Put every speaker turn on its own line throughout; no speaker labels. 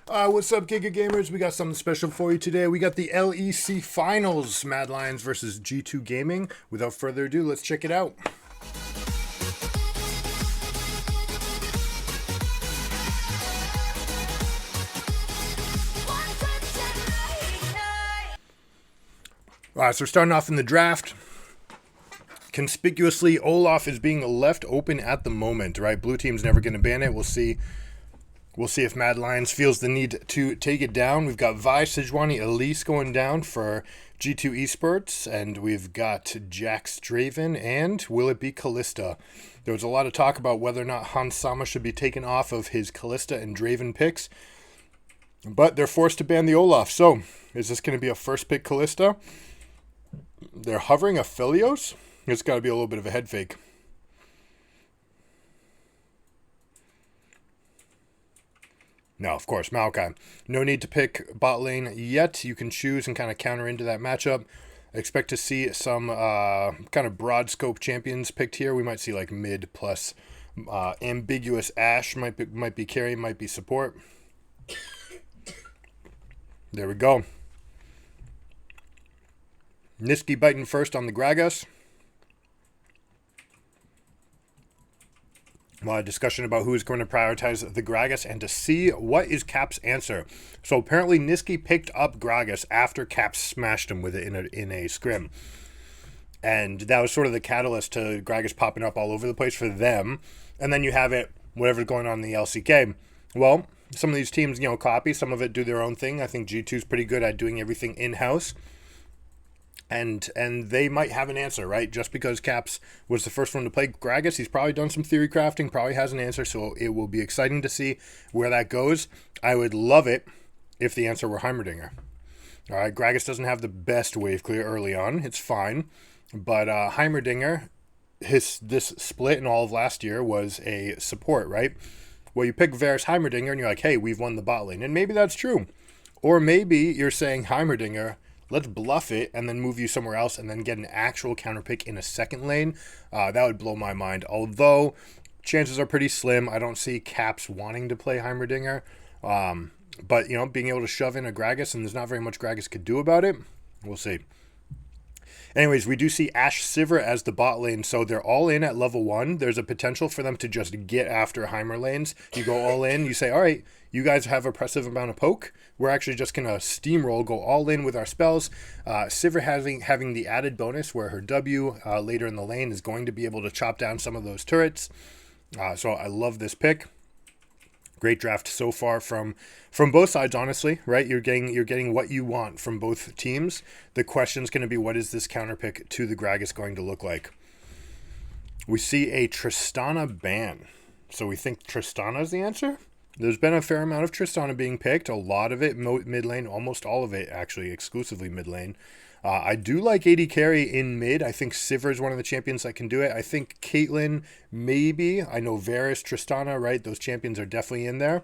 What's up, GIGA Gamers? We got something special for you today. We got the LEC Finals, Mad Lions versus G2 Gaming. Without further ado, let's check it out. So we're starting off in the draft. Conspicuously, Olaf is being left open at the moment, right? Blue team's never going to ban it. We'll see if Mad Lions feels the need to take it down. We've got Vi, Sejuani, Elise going down for G2 Esports, and we've got Jax Draven, and will it be Kalista? There was a lot of talk about whether or not Hans Sama should be taken off of his Kalista and Draven picks, but they're forced to ban the Olaf. So, is this going to be a first pick Kalista? They're hovering Aphelios. It's got to be a little bit of a head fake. No, of course, Maokai. No need to pick bot lane yet. You can choose and kind of counter into that matchup. Expect to see some kind of broad scope champions picked here. We might see like mid plus ambiguous Ashe might be carry, might be support. There we go. Niski biting first on the Gragas. A lot of discussion about who is going to prioritize the Gragas and to see what is Cap's answer. So apparently Niski picked up Gragas after Cap smashed him with it in a scrim. And that was sort of the catalyst to Gragas popping up all over the place for them. And then you have it, whatever's going on in the LCK. Well, some of these teams, copy. Some of it do their own thing. I think G2 is pretty good at doing everything in-house. And they might have an answer, right? Just because Caps was the first one to play Gragas, he's probably done some theory crafting, probably has an answer, so it will be exciting to see where that goes. I would love it if the answer were Heimerdinger. All right, Gragas doesn't have the best wave clear early on. It's fine. But Heimerdinger, this split in all of last year was a support, right? Well, you pick Varus Heimerdinger and you're like, hey, we've won the bot lane. And maybe that's true. Or maybe you're saying Heimerdinger, let's bluff it and then move you somewhere else and then get an actual counter pick in a second lane. That would blow my mind. Although chances are pretty slim. I don't see Caps wanting to play Heimerdinger. But, being able to shove in a Gragas and there's not very much Gragas could do about it. We'll see. Anyways, we do see Ashe Sivir as the bot lane, so they're all in at level 1. There's a potential for them to just get after Heimer lanes. You go all in, you say, all right, you guys have oppressive amount of poke. We're actually just going to steamroll, go all in with our spells. Sivir having the added bonus where her W later in the lane is going to be able to chop down some of those turrets. So I love this pick. Great draft so far from both sides, honestly, right? You're getting what you want from both teams. The question's going to be, what is this counter pick to the Gragas going to look like? We see a Tristana ban. So we think Tristana is the answer? There's been a fair amount of Tristana being picked. A lot of it mid lane, almost all of it actually exclusively mid lane. I do like AD carry in mid. I think Sivir is one of the champions that can do it. I think Caitlyn, maybe. I know Varus, Tristana, right? Those champions are definitely in there.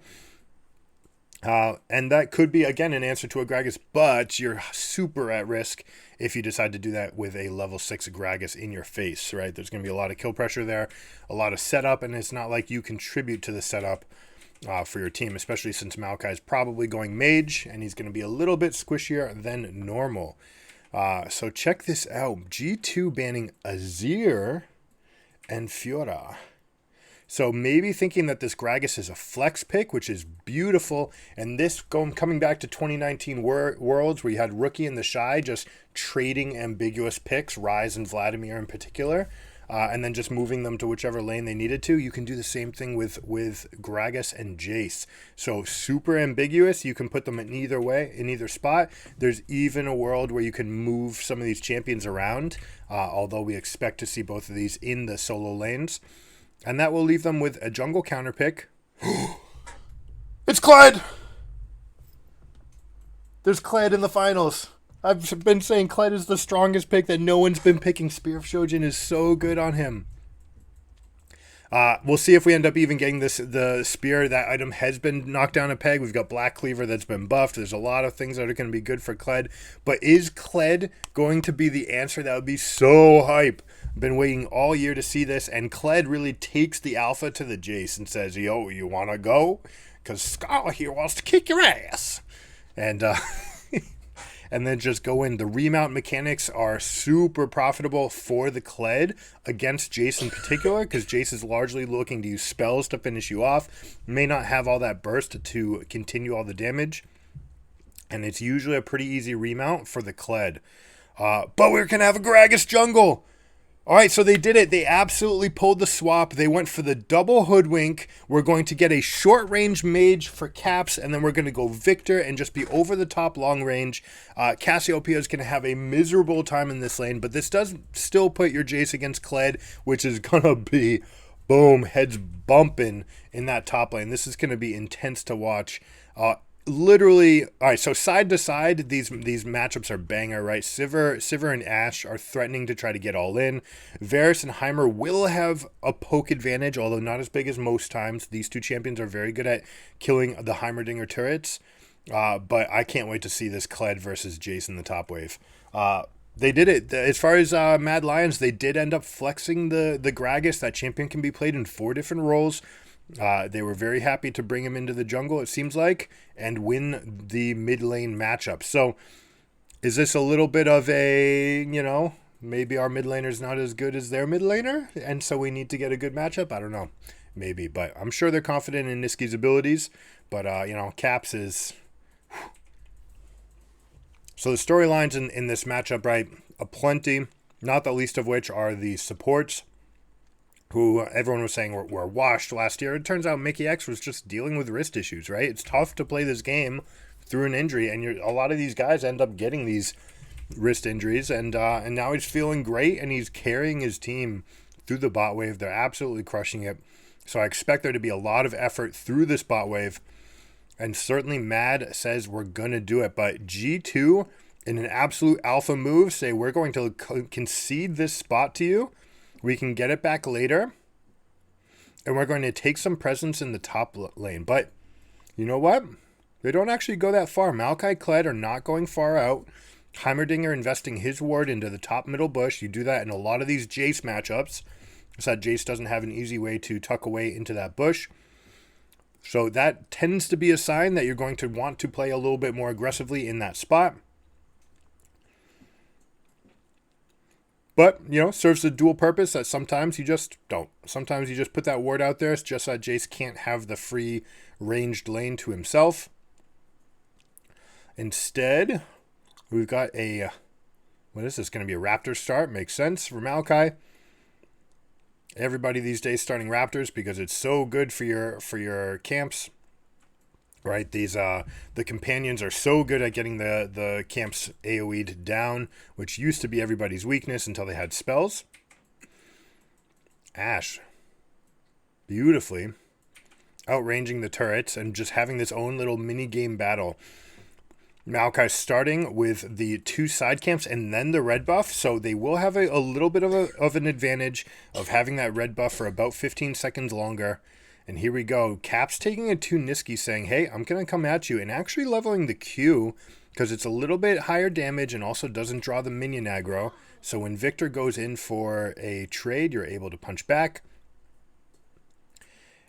And that could be, again, an answer to a Gragas, but you're super at risk if you decide to do that with a level 6 Gragas in your face, right? There's going to be a lot of kill pressure there, a lot of setup, and it's not like you contribute to the setup for your team, especially since Maokai is probably going mage, and he's going to be a little bit squishier than normal. So check this out. G2 banning Azir and Fiora. So maybe thinking that this Gragas is a flex pick, which is beautiful. And this coming back to 2019 Worlds where you had Rookie and the Shy just trading ambiguous picks, Ryze and Vladimir in particular, and then just moving them to whichever lane they needed to. You can do the same thing with Gragas and Jace. So super ambiguous. You can put them in either way, in either spot. There's even a world where you can move some of these champions around, although we expect to see both of these in the solo lanes. And that will leave them with a jungle counter pick. It's KLED! There's KLED in the finals. I've been saying KLED is the strongest pick that no one's been picking. Spear of Shojin is so good on him. We'll see if we end up even getting the spear. That item has been knocked down a peg. We've got Black Cleaver that's been buffed. There's a lot of things that are going to be good for KLED. But is KLED going to be the answer? That would be so hype. Been waiting all year to see this, and KLED really takes the alpha to the Jace and says, yo, you want to go? because Scala here wants to kick your ass. And and then just go in. The remount mechanics are super profitable for the KLED against Jace in particular, because Jace is largely looking to use spells to finish you off. May not have all that burst to continue all the damage. And it's usually a pretty easy remount for the KLED. But we're going to have a Gragas jungle. All right, so they did it. They absolutely pulled the swap. They went for the double hoodwink. We're going to get a short-range mage for Caps, and then we're going to go Victor and just be over the top long range. Cassiopeia is going to have a miserable time in this lane, but this does still put your Jace against KLED, which is going to be, boom, heads bumping in that top lane. This is going to be intense to watch. Literally, all right, so side to side, these matchups are banger, right? Sivir and Ashe are threatening to try to get all in. Varus and Heimer will have a poke advantage, although not as big as most times. These two champions are very good at killing the Heimerdinger turrets, but I can't wait to see this KLED versus Jace in the top wave. They did it. As far as Mad Lions, they did end up flexing the Gragas. That champion can be played in 4 different roles. They were very happy to bring him into the jungle, it seems like, and win the mid lane matchup. So is this a little bit of a, maybe our mid laner's not as good as their mid laner, and so we need to get a good matchup? I don't know. Maybe, but I'm sure they're confident in Niski's abilities. But, Caps is... So the storylines in this matchup, right, aplenty, not the least of which are the supports, who everyone was saying were washed last year. It turns out Mickey X was just dealing with wrist issues, right? It's tough to play this game through an injury, and a lot of these guys end up getting these wrist injuries, and now he's feeling great, and he's carrying his team through the bot wave. They're absolutely crushing it. So I expect there to be a lot of effort through this bot wave, and certainly Mad says we're going to do it. But G2, in an absolute alpha move, say we're going to concede this spot to you. We can get it back later, and we're going to take some presence in the top lane. But you know what? They don't actually go that far. Maokai KLED are not going far out. Heimerdinger investing his ward into the top middle bush. You do that in a lot of these Jace matchups, so that Jace doesn't have an easy way to tuck away into that bush. So that tends to be a sign that you're going to want to play a little bit more aggressively in that spot. But, serves the dual purpose that sometimes you just don't. Sometimes you just put that ward out there. It's just that Jace can't have the free ranged lane to himself. Instead, we've got what is this going to be? A Raptor start? Makes sense for Maokai. Everybody these days starting Raptors because it's so good for your camps. Right, these the companions are so good at getting the camps AoE'd down, which used to be everybody's weakness until they had spells. Ashe, beautifully outranging the turrets and just having this own little mini game battle. Maokai starting with the 2 side camps and then the red buff, so they will have a little bit of an advantage of having that red buff for about 15 seconds longer. And here we go. Caps taking it to Niski saying, hey, I'm going to come at you. And actually leveling the Q because it's a little bit higher damage and also doesn't draw the minion aggro. So when Victor goes in for a trade, you're able to punch back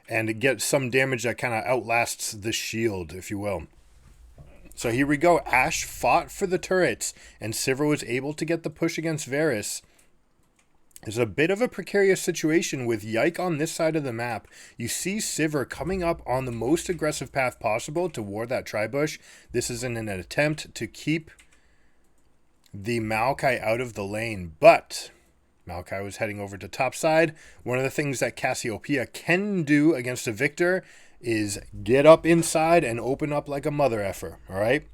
and get some damage that kind of outlasts the shield, if you will. So here we go. Ashe fought for the turrets and Sivir was able to get the push against Varus. It's a bit of a precarious situation with Yike on this side of the map. You see Sivir coming up on the most aggressive path possible to ward that tri-bush. This is in an attempt to keep the Maokai out of the lane, but Maokai was heading over to top side. One of the things that Cassiopeia can do against a Victor is get up inside and open up like a mother effer, all right?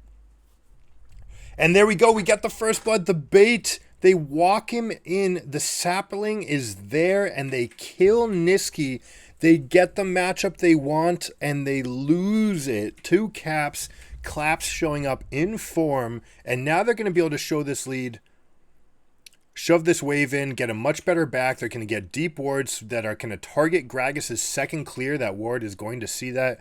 And there we go. We got the first blood, the bait. They walk him in, the sapling is there, and they kill Niski. They get the matchup they want, and they lose it. 2 Caps, Claps showing up in form, and now they're going to be able to show this lead, shove this wave in, get a much better back. They're going to get deep wards that are going to target Gragas' second clear. That ward is going to see that.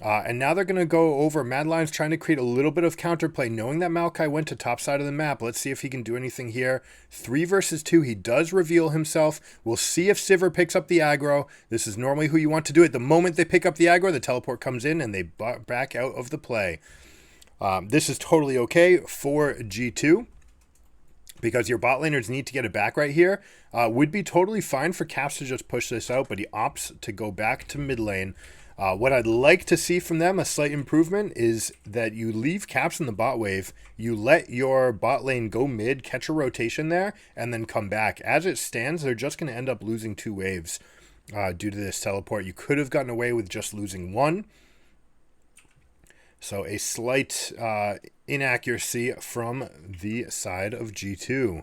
And now they're going to go over. Mad Lions trying to create a little bit of counterplay, knowing that Maokai went to top side of the map. Let's see if he can do anything here. 3 versus 2. He does reveal himself. We'll see if Sivir picks up the aggro. This is normally who you want to do it. The moment they pick up the aggro, the teleport comes in and they back out of the play. This is totally okay for G2. Because your bot laners need to get it back right here. Would be totally fine for Caps to just push this out, but he opts to go back to mid lane. What I'd like to see from them, a slight improvement, is that you leave Caps in the bot wave, you let your bot lane go mid, catch a rotation there, and then come back. As it stands, they're just going to end up losing 2 waves due to this teleport. You could have gotten away with just losing 1. So a slight inaccuracy from the side of G2.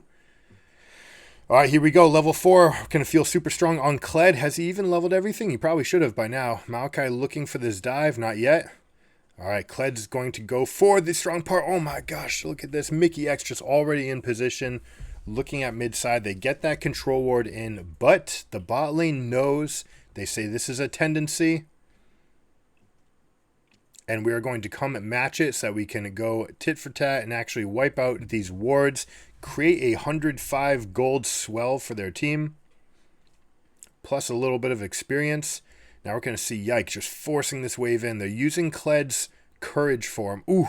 All right, here we go. Level 4. Going to feel super strong on KLED. Has he even leveled everything? He probably should have by now. Maokai looking for this dive. Not yet. All right, KLED's going to go for the strong part. Oh my gosh, look at this. Mickey X just already in position. Looking at mid side. They get that control ward in, but the bot lane knows. They say this is a tendency. And we are going to come and match it so that we can go tit for tat and actually wipe out these wards. Create a 105 gold swell for their team. Plus a little bit of experience. Now we're going to see Yike just forcing this wave in. They're using KLED's courage form. Ooh.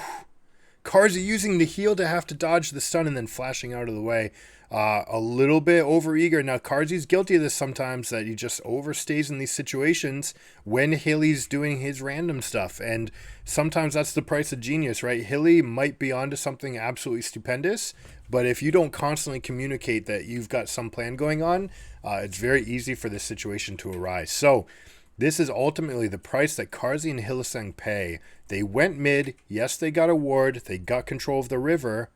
Karzi using the heal to have to dodge the stun and then flashing out of the way. A little bit overeager. Now, Karzi's guilty of this sometimes, that he just overstays in these situations when Hilly's doing his random stuff. And sometimes that's the price of genius, right? Hilly might be onto something absolutely stupendous, but if you don't constantly communicate that you've got some plan going on, it's very easy for this situation to arise. So this is ultimately the price that Karzi and Hylissang pay. They went mid. Yes, they got a ward. They got control of the river.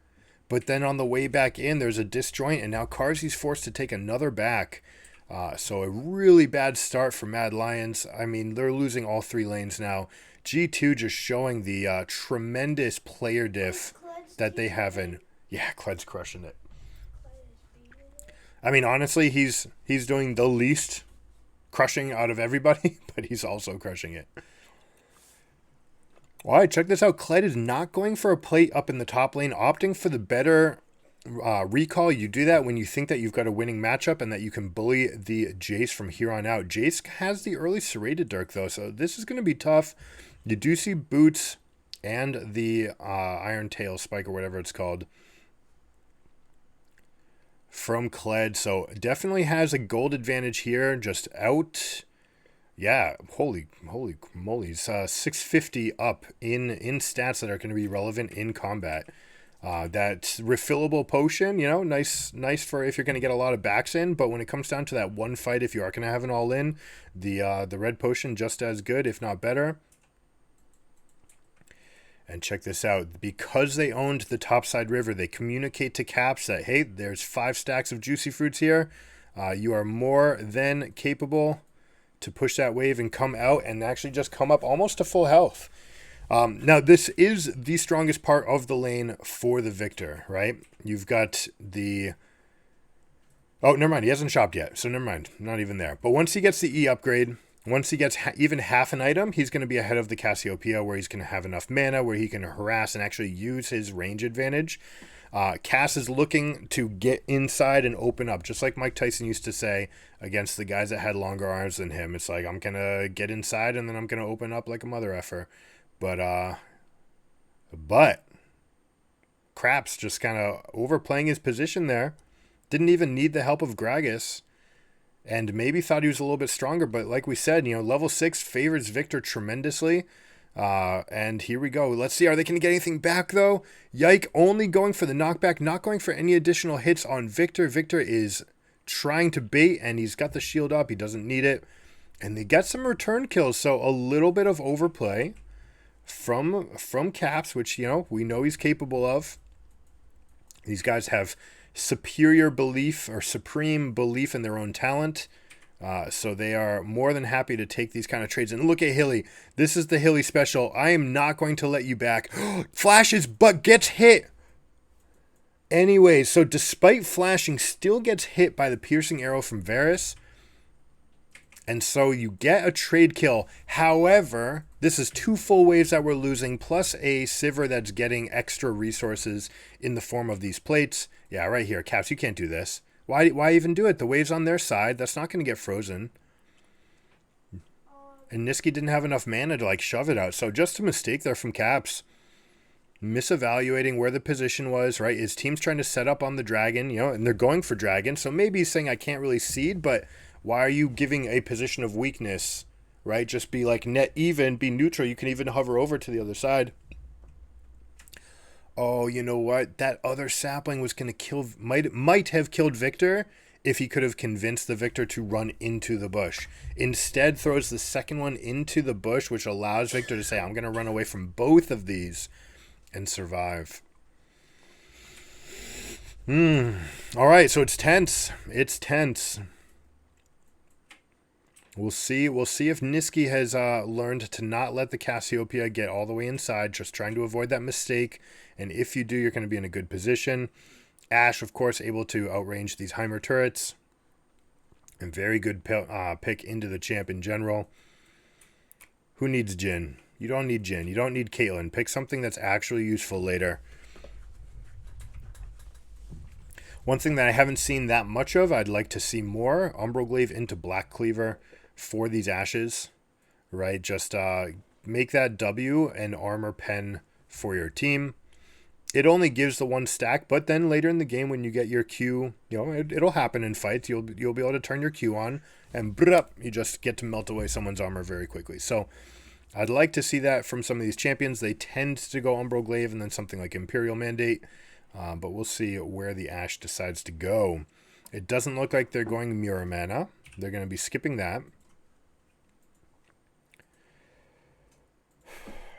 But then on the way back in, there's a disjoint, and now Karzi's forced to take another back. So a really bad start for Mad Lions. I mean, they're losing all 3 lanes now. G2 just showing the tremendous player diff that they have in. Yeah, KLED's crushing it. I mean, honestly, he's doing the least crushing out of everybody, but he's also crushing it. All right, check this out. KLED is not going for a plate up in the top lane, opting for the better recall. You do that when you think that you've got a winning matchup and that you can bully the Jace from here on out. Jace has the early serrated Dirk, though, so this is going to be tough. You do see Boots and the Iron Tail Spike, or whatever it's called, from KLED, so definitely has a gold advantage here, just out. Yeah, holy moly. 650 up in stats that are going to be relevant in combat. That refillable potion, you know, nice for if you're going to get a lot of backs in, but when it comes down to that one fight, if you are going to have an all-in, the red potion just as good, if not better. And check this out. Because they owned the topside river, they communicate to Caps that, hey, there's 5 stacks of juicy fruits here. You are more than capable to push that wave and come out and actually just come up almost to full health. Now, this is the strongest part of the lane for the Victor, right? You've got the... Oh, never mind. He hasn't shopped yet, so never mind. Not even there. But once he gets the E upgrade, once he gets even half an item, he's going to be ahead of the Cassiopeia, where he's going to have enough mana, where he can harass and actually use his range advantage. Cass is looking to get inside and open up, just like Mike Tyson used to say against the guys that had longer arms than him. It's like, I'm going to get inside and then I'm going to open up like a mother effer. But Craps just kind of overplaying his position there. Didn't even need the help of Gragas. And maybe thought he was a little bit stronger. But like we said, you know, level 6 favors Victor tremendously. And here we go. Let's see. Are they going to get anything back, though? Yike only going for the knockback, not going for any additional hits on Victor. Victor is trying to bait, and he's got the shield up. He doesn't need it. And they get some return kills, so a little bit of overplay from Caps, which, you know, we know he's capable of. These guys have superior belief or supreme belief in their own talent. So they are more than happy to take these kind of trades. And look at Hilly. This is the Hilly special. I am not going to let you back. Flashes, but gets hit. Anyways, so despite flashing, still gets hit by the piercing arrow from Varus. And so you get a trade kill. However, this is 2 full waves that we're losing, plus a Sivir that's getting extra resources in the form of these plates. Yeah, right here. Caps, you can't do this. Why even do it? The wave's on their side. That's not going to get frozen. And Nisqy didn't have enough mana to like shove it out. So just a mistake there from Caps. Misevaluating where the position was, right? His team's trying to set up on the dragon, and they're going for dragon. So maybe he's saying I can't really seed, but why are you giving a position of weakness, right? Just be like net even, be neutral. You can even hover over to the other side. Oh, you know what? That other sapling was going to kill, might have killed Victor if he could have convinced the Victor to run into the bush. Instead, throws the second one into the bush, which allows Victor to say, I'm going to run away from both of these and survive. All right, so it's tense. It's tense. We'll see if Nisqy has learned to not let the Cassiopeia get all the way inside, just trying to avoid that mistake. And if you do, you're going to be in a good position. Ashe, of course, able to outrange these Heimer turrets. And very good pick into the champ in general. Who needs Jhin? You don't need Jhin. You don't need Caitlyn. Pick something that's actually useful later. One thing that I haven't seen that much of, I'd like to see more. Umbroglaive into Black Cleaver for these Ashes. Right? Just make that W an armor pen for your team. It only gives the 1 stack, but then later in the game when you get your Q, it'll happen in fights. You'll be able to turn your Q on, and you just get to melt away someone's armor very quickly. So I'd like to see that from some of these champions. They tend to go Umbroglaive and then something like Imperial Mandate, but we'll see where the Ashe decides to go. It doesn't look like they're going Mirror Mana. They're going to be skipping that.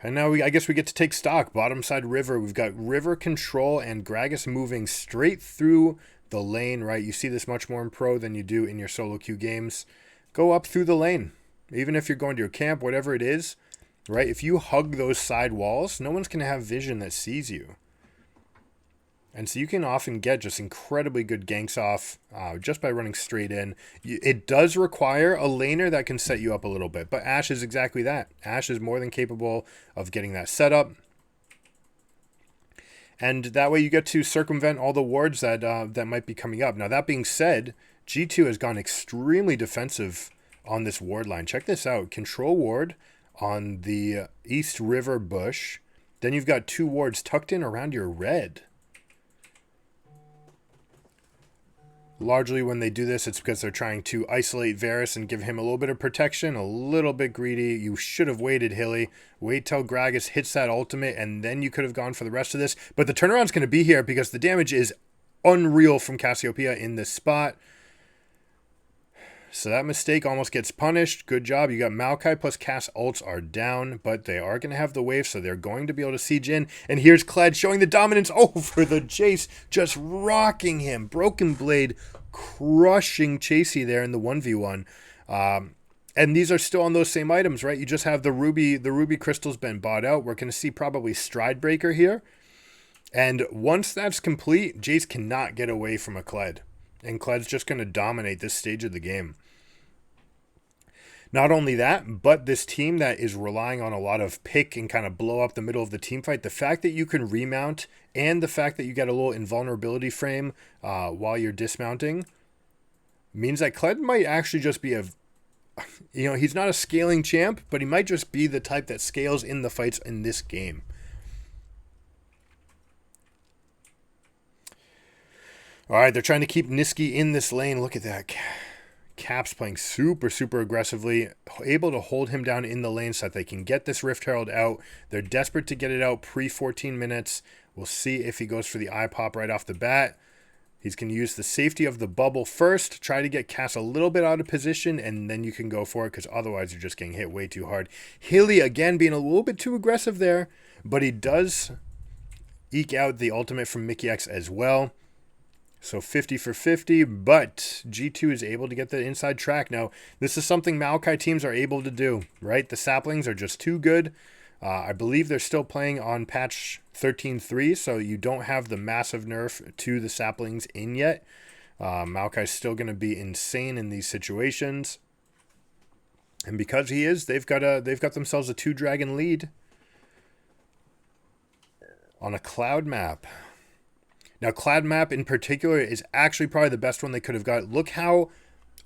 And now I guess we get to take stock. Bottom side river. We've got river control and Gragas moving straight through the lane, right? You see this much more in pro than you do in your solo queue games. Go up through the lane. Even if you're going to your camp, whatever it is, right? If you hug those side walls, no one's going to have vision that sees you. And so you can often get just incredibly good ganks off just by running straight in. It does require a laner that can set you up a little bit, but Ashe is exactly that. Ashe is more than capable of getting that set up. And that way you get to circumvent all the wards that might be coming up. Now, that being said, G2 has gone extremely defensive on this ward line. Check this out. Control ward on the East River bush. Then you've got 2 wards tucked in around your red. Largely when they do this, it's because they're trying to isolate Varus and give him a little bit of protection, a little bit greedy. You should have waited, Hilly. Wait till Gragas hits that ultimate, and then you could have gone for the rest of this. But the turnaround's going to be here because the damage is unreal from Cassiopeia in this spot. So that mistake almost gets punished. Good job. You got Maokai plus Cass ults are down, but they are going to have the wave, so they're going to be able to siege in. And here's KLED showing the dominance over the Chase, just rocking him. Broken Blade crushing Chasey there in the 1v1. And these are still on those same items, right? You just have the ruby crystal's been bought out. We're going to see probably Stride Breaker here. And once that's complete, Jace cannot get away from a KLED. And KLED's just going to dominate this stage of the game. Not only that, but this team that is relying on a lot of pick and kind of blow up the middle of the team fight, the fact that you can remount and the fact that you get a little invulnerability frame while you're dismounting means that KLED might actually just be he's not a scaling champ, but he might just be the type that scales in the fights in this game. All right, they're trying to keep Nisqy in this lane. Look at that. Caps playing super, super aggressively, able to hold him down in the lane so that they can get this Rift Herald out. They're desperate to get it out pre-14 minutes. We'll see if he goes for the eye pop right off the bat. He's going to use the safety of the bubble first, try to get Cass a little bit out of position, and then you can go for it because otherwise you're just getting hit way too hard. Hilly, again, being a little bit too aggressive there, but he does eke out the ultimate from Mickey X as well. So 50 for 50, but G2 is able to get the inside track. Now, this is something Maokai teams are able to do, right? The saplings are just too good. I believe they're still playing on patch 13.3, so you don't have the massive nerf to the saplings in yet. Maokai's still going to be insane in these situations. And because he is, they've got themselves a 2-dragon lead on a cloud map. Now, cloud map in particular is actually probably the best one they could have got. Look how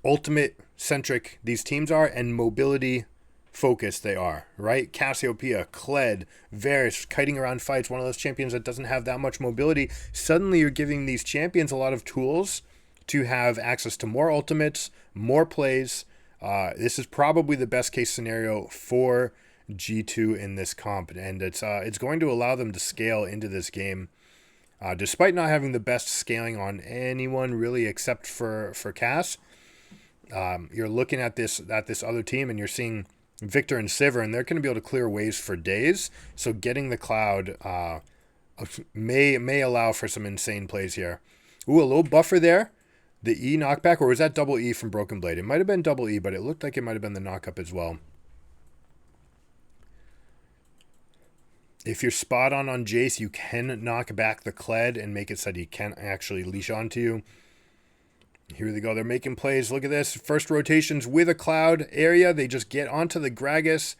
ultimate-centric these teams are and mobility-focused they are, right? Cassiopeia, KLED, Varus, kiting around fights, one of those champions that doesn't have that much mobility. Suddenly, you're giving these champions a lot of tools to have access to more ultimates, more plays. This is probably the best-case scenario for G2 in this comp, and it's going to allow them to scale into this game. Despite not having the best scaling on anyone really except for Cass, you're looking at this other team and you're seeing Victor and Sivir, and they're going to be able to clear waves for days. So getting the cloud may allow for some insane plays here. Ooh, a little buffer there. The E knockback, or was that double E from Broken Blade? It might have been double E, but it looked like it might have been the knockup as well. If you're spot on Jace, you can knock back the KLED and make it so that he can't actually leash onto you. Here they go. They're making plays. Look at this. First rotations with a cloud area. They just get onto the Gragas.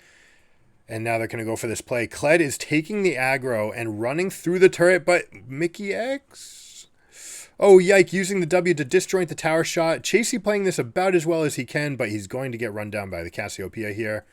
And now they're going to go for this play. KLED is taking the aggro and running through the turret, but Mickey X? Oh, yike. Using the W to disjoint the tower shot. Chasey playing this about as well as he can, but he's going to get run down by the Cassiopeia here.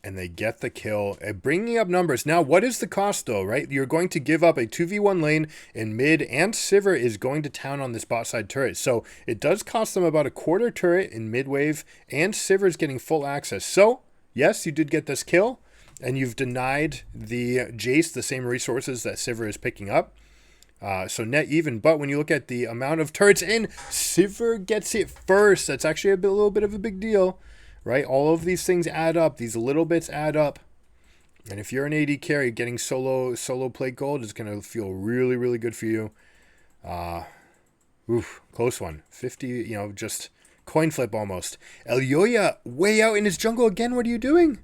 And they get the kill, bringing up numbers. Now, what is the cost, though, right? You're going to give up a 2v1 lane in mid, and Sivir is going to town on this bot side turret. So it does cost them about a quarter turret in mid wave, and Sivir is getting full access. So, yes, you did get this kill, and you've denied the Jace the same resources that Sivir is picking up. So net even, but when you look at the amount of turrets in, Sivir gets it first. That's actually a little bit of a big deal. Right, all of these things add up. These little bits add up, and if you're an AD carry, getting solo plate gold is going to feel really, really good for you. Close one. 50, just coin flip almost. Elyoya way out in his jungle again. What are you doing?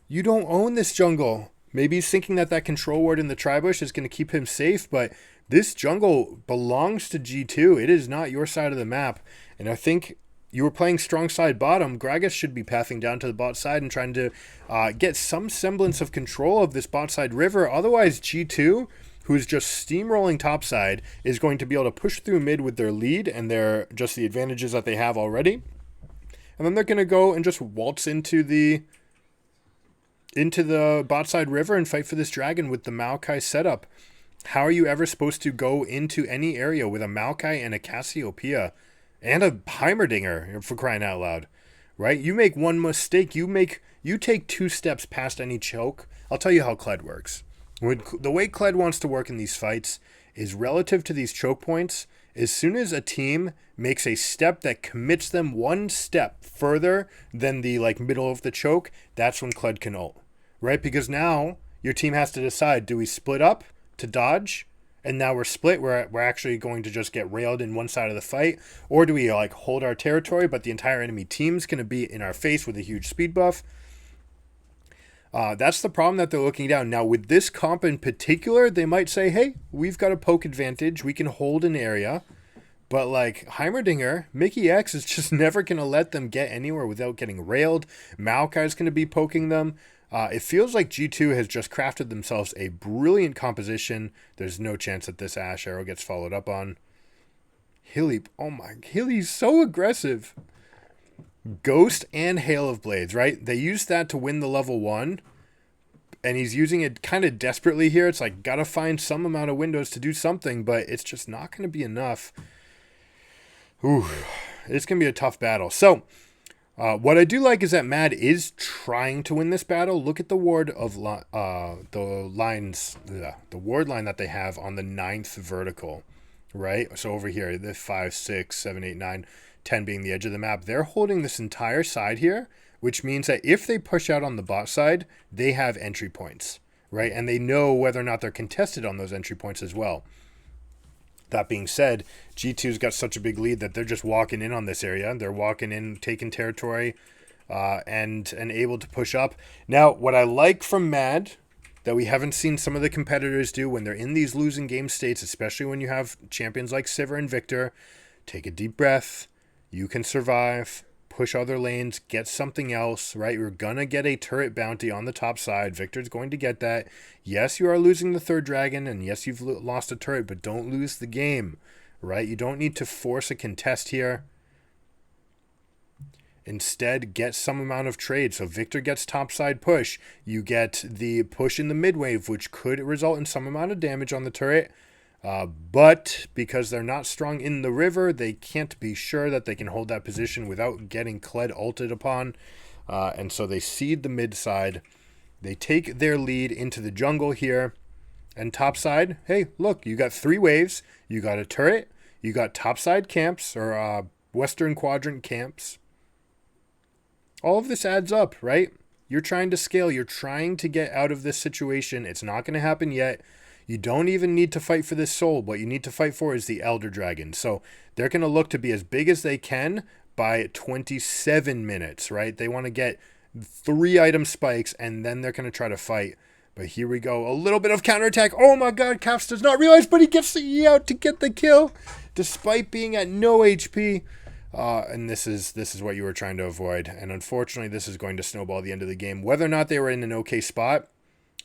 You don't own this jungle. Maybe he's thinking that control ward in the tri-bush is going to keep him safe, but this jungle belongs to G2. It is not your side of the map, and I think you were playing strong side bottom. Gragas should be pathing down to the bot side and trying to get some semblance of control of this bot side river. Otherwise, G2, who's just steamrolling top side, is going to be able to push through mid with their lead and their just the advantages that they have already. And then they're going to go and just waltz into the bot side river and fight for this dragon with the Maokai setup. How are you ever supposed to go into any area with a Maokai and a Cassiopeia? And a Heimerdinger, for crying out loud, right? You make one mistake, you take 2 steps past any choke. I'll tell you how KLED works. The way KLED wants to work in these fights is relative to these choke points. As soon as a team makes a step that commits them 1 step further than the middle of the choke, that's when KLED can ult, right? Because now your team has to decide: do we split up to dodge? And now we're split, we're actually going to just get railed in one side of the fight, or do we hold our territory, but the entire enemy team's going to be in our face with a huge speed buff? That's the problem that they're looking down. Now, with this comp in particular, they might say, hey, we've got a poke advantage, we can hold an area, but Heimerdinger, Mickey X is just never going to let them get anywhere without getting railed. Maokai's going to be poking them. It feels like G2 has just crafted themselves a brilliant composition. There's no chance that this Ashe arrow gets followed up on. Hilly, oh my, Hilly's so aggressive. Ghost and Hail of Blades, right? They used that to win the level 1, and he's using it kind of desperately here. It's gotta find some amount of windows to do something, but it's just not going to be enough. Ooh, it's going to be a tough battle. So, what I do like is that Mad is trying to win this battle. Look at the ward of the ward line that they have on the 9th vertical, right? So over here, the 5, 6, 7, 8, 9, 10 being the edge of the map. They're holding this entire side here, which means that if they push out on the bot side, they have entry points, right? And they know whether or not they're contested on those entry points as well. That being said, G2's got such a big lead that they're just walking in on this area. They're walking in, taking territory, and able to push up. Now, what I like from Mad that we haven't seen some of the competitors do when they're in these losing game states, especially when you have champions like Sivir and Victor, take a deep breath. You can survive. push other lanes, get something else, right? You're going to get a turret bounty on the top side. Victor's going to get that. Yes, you are losing the third dragon, and yes, you've lost a turret, but don't lose the game, right? You don't need to force a contest here. Instead, get some amount of trade. So Victor gets topside push. You get the push in the mid wave, which could result in some amount of damage on the turret. But because they're not strong in the river, they can't be sure that they can hold that position without getting KLED ulted upon. And so they cede the mid side. They take their lead into the jungle here. And topside, hey, look, you got 3 waves. You got a turret. You got topside camps, or western quadrant camps. All of this adds up, right? You're trying to scale. You're trying to get out of this situation. It's not going to happen yet. You don't even need to fight for this soul. What you need to fight for is the Elder Dragon. So they're going to look to be as big as they can by 27 minutes, right? They want to get 3 item spikes, and then they're going to try to fight. But here we go. A little bit of counterattack. Oh my god, Caps does not realize, but he gets the E out to get the kill, despite being at no HP. And this is what you were trying to avoid. And unfortunately, this is going to snowball the end of the game. Whether or not they were in an okay spot,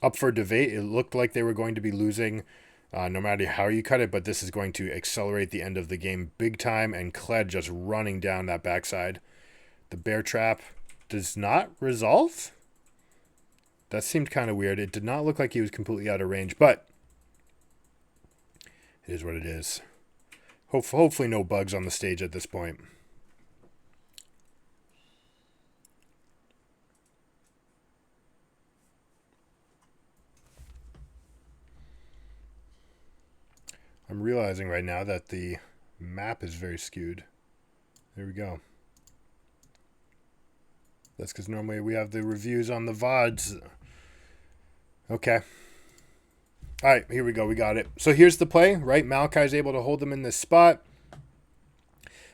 up for debate. It looked like they were going to be losing no matter how you cut it, but this is going to accelerate the end of the game big time, and KLED just running down that backside. The bear trap does not resolve? That seemed kind of weird. It did not look like he was completely out of range, but it is what it is. Hopefully no bugs on the stage at this point. I'm realizing right now that the map is very skewed. There we go. That's because normally we have the reviews on the VODs. Okay. All right, here we go. We got it. So here's the play, right? Maokai's able to hold them in this spot.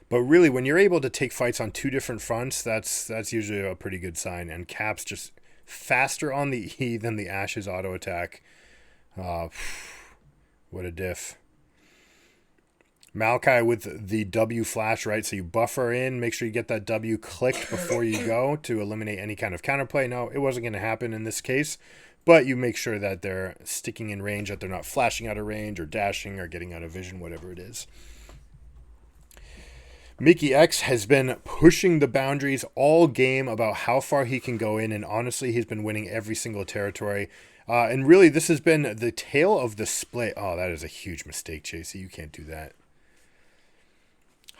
But really, when you're able to take fights on 2 different fronts, that's usually a pretty good sign. And Caps just faster on the E than the Ashe's auto attack. What a diff. Maokai with the W flash, right? So you buffer in, make sure you get that W clicked before you go to eliminate any kind of counterplay. No, it wasn't going to happen in this case, but you make sure that they're sticking in range, that they're not flashing out of range or dashing or getting out of vision, whatever it is. Mickey X has been pushing the boundaries all game about how far he can go in, and honestly, he's been winning every single territory. And really, this has been the tail of the split. Oh, that is a huge mistake, Chasey. You can't do that.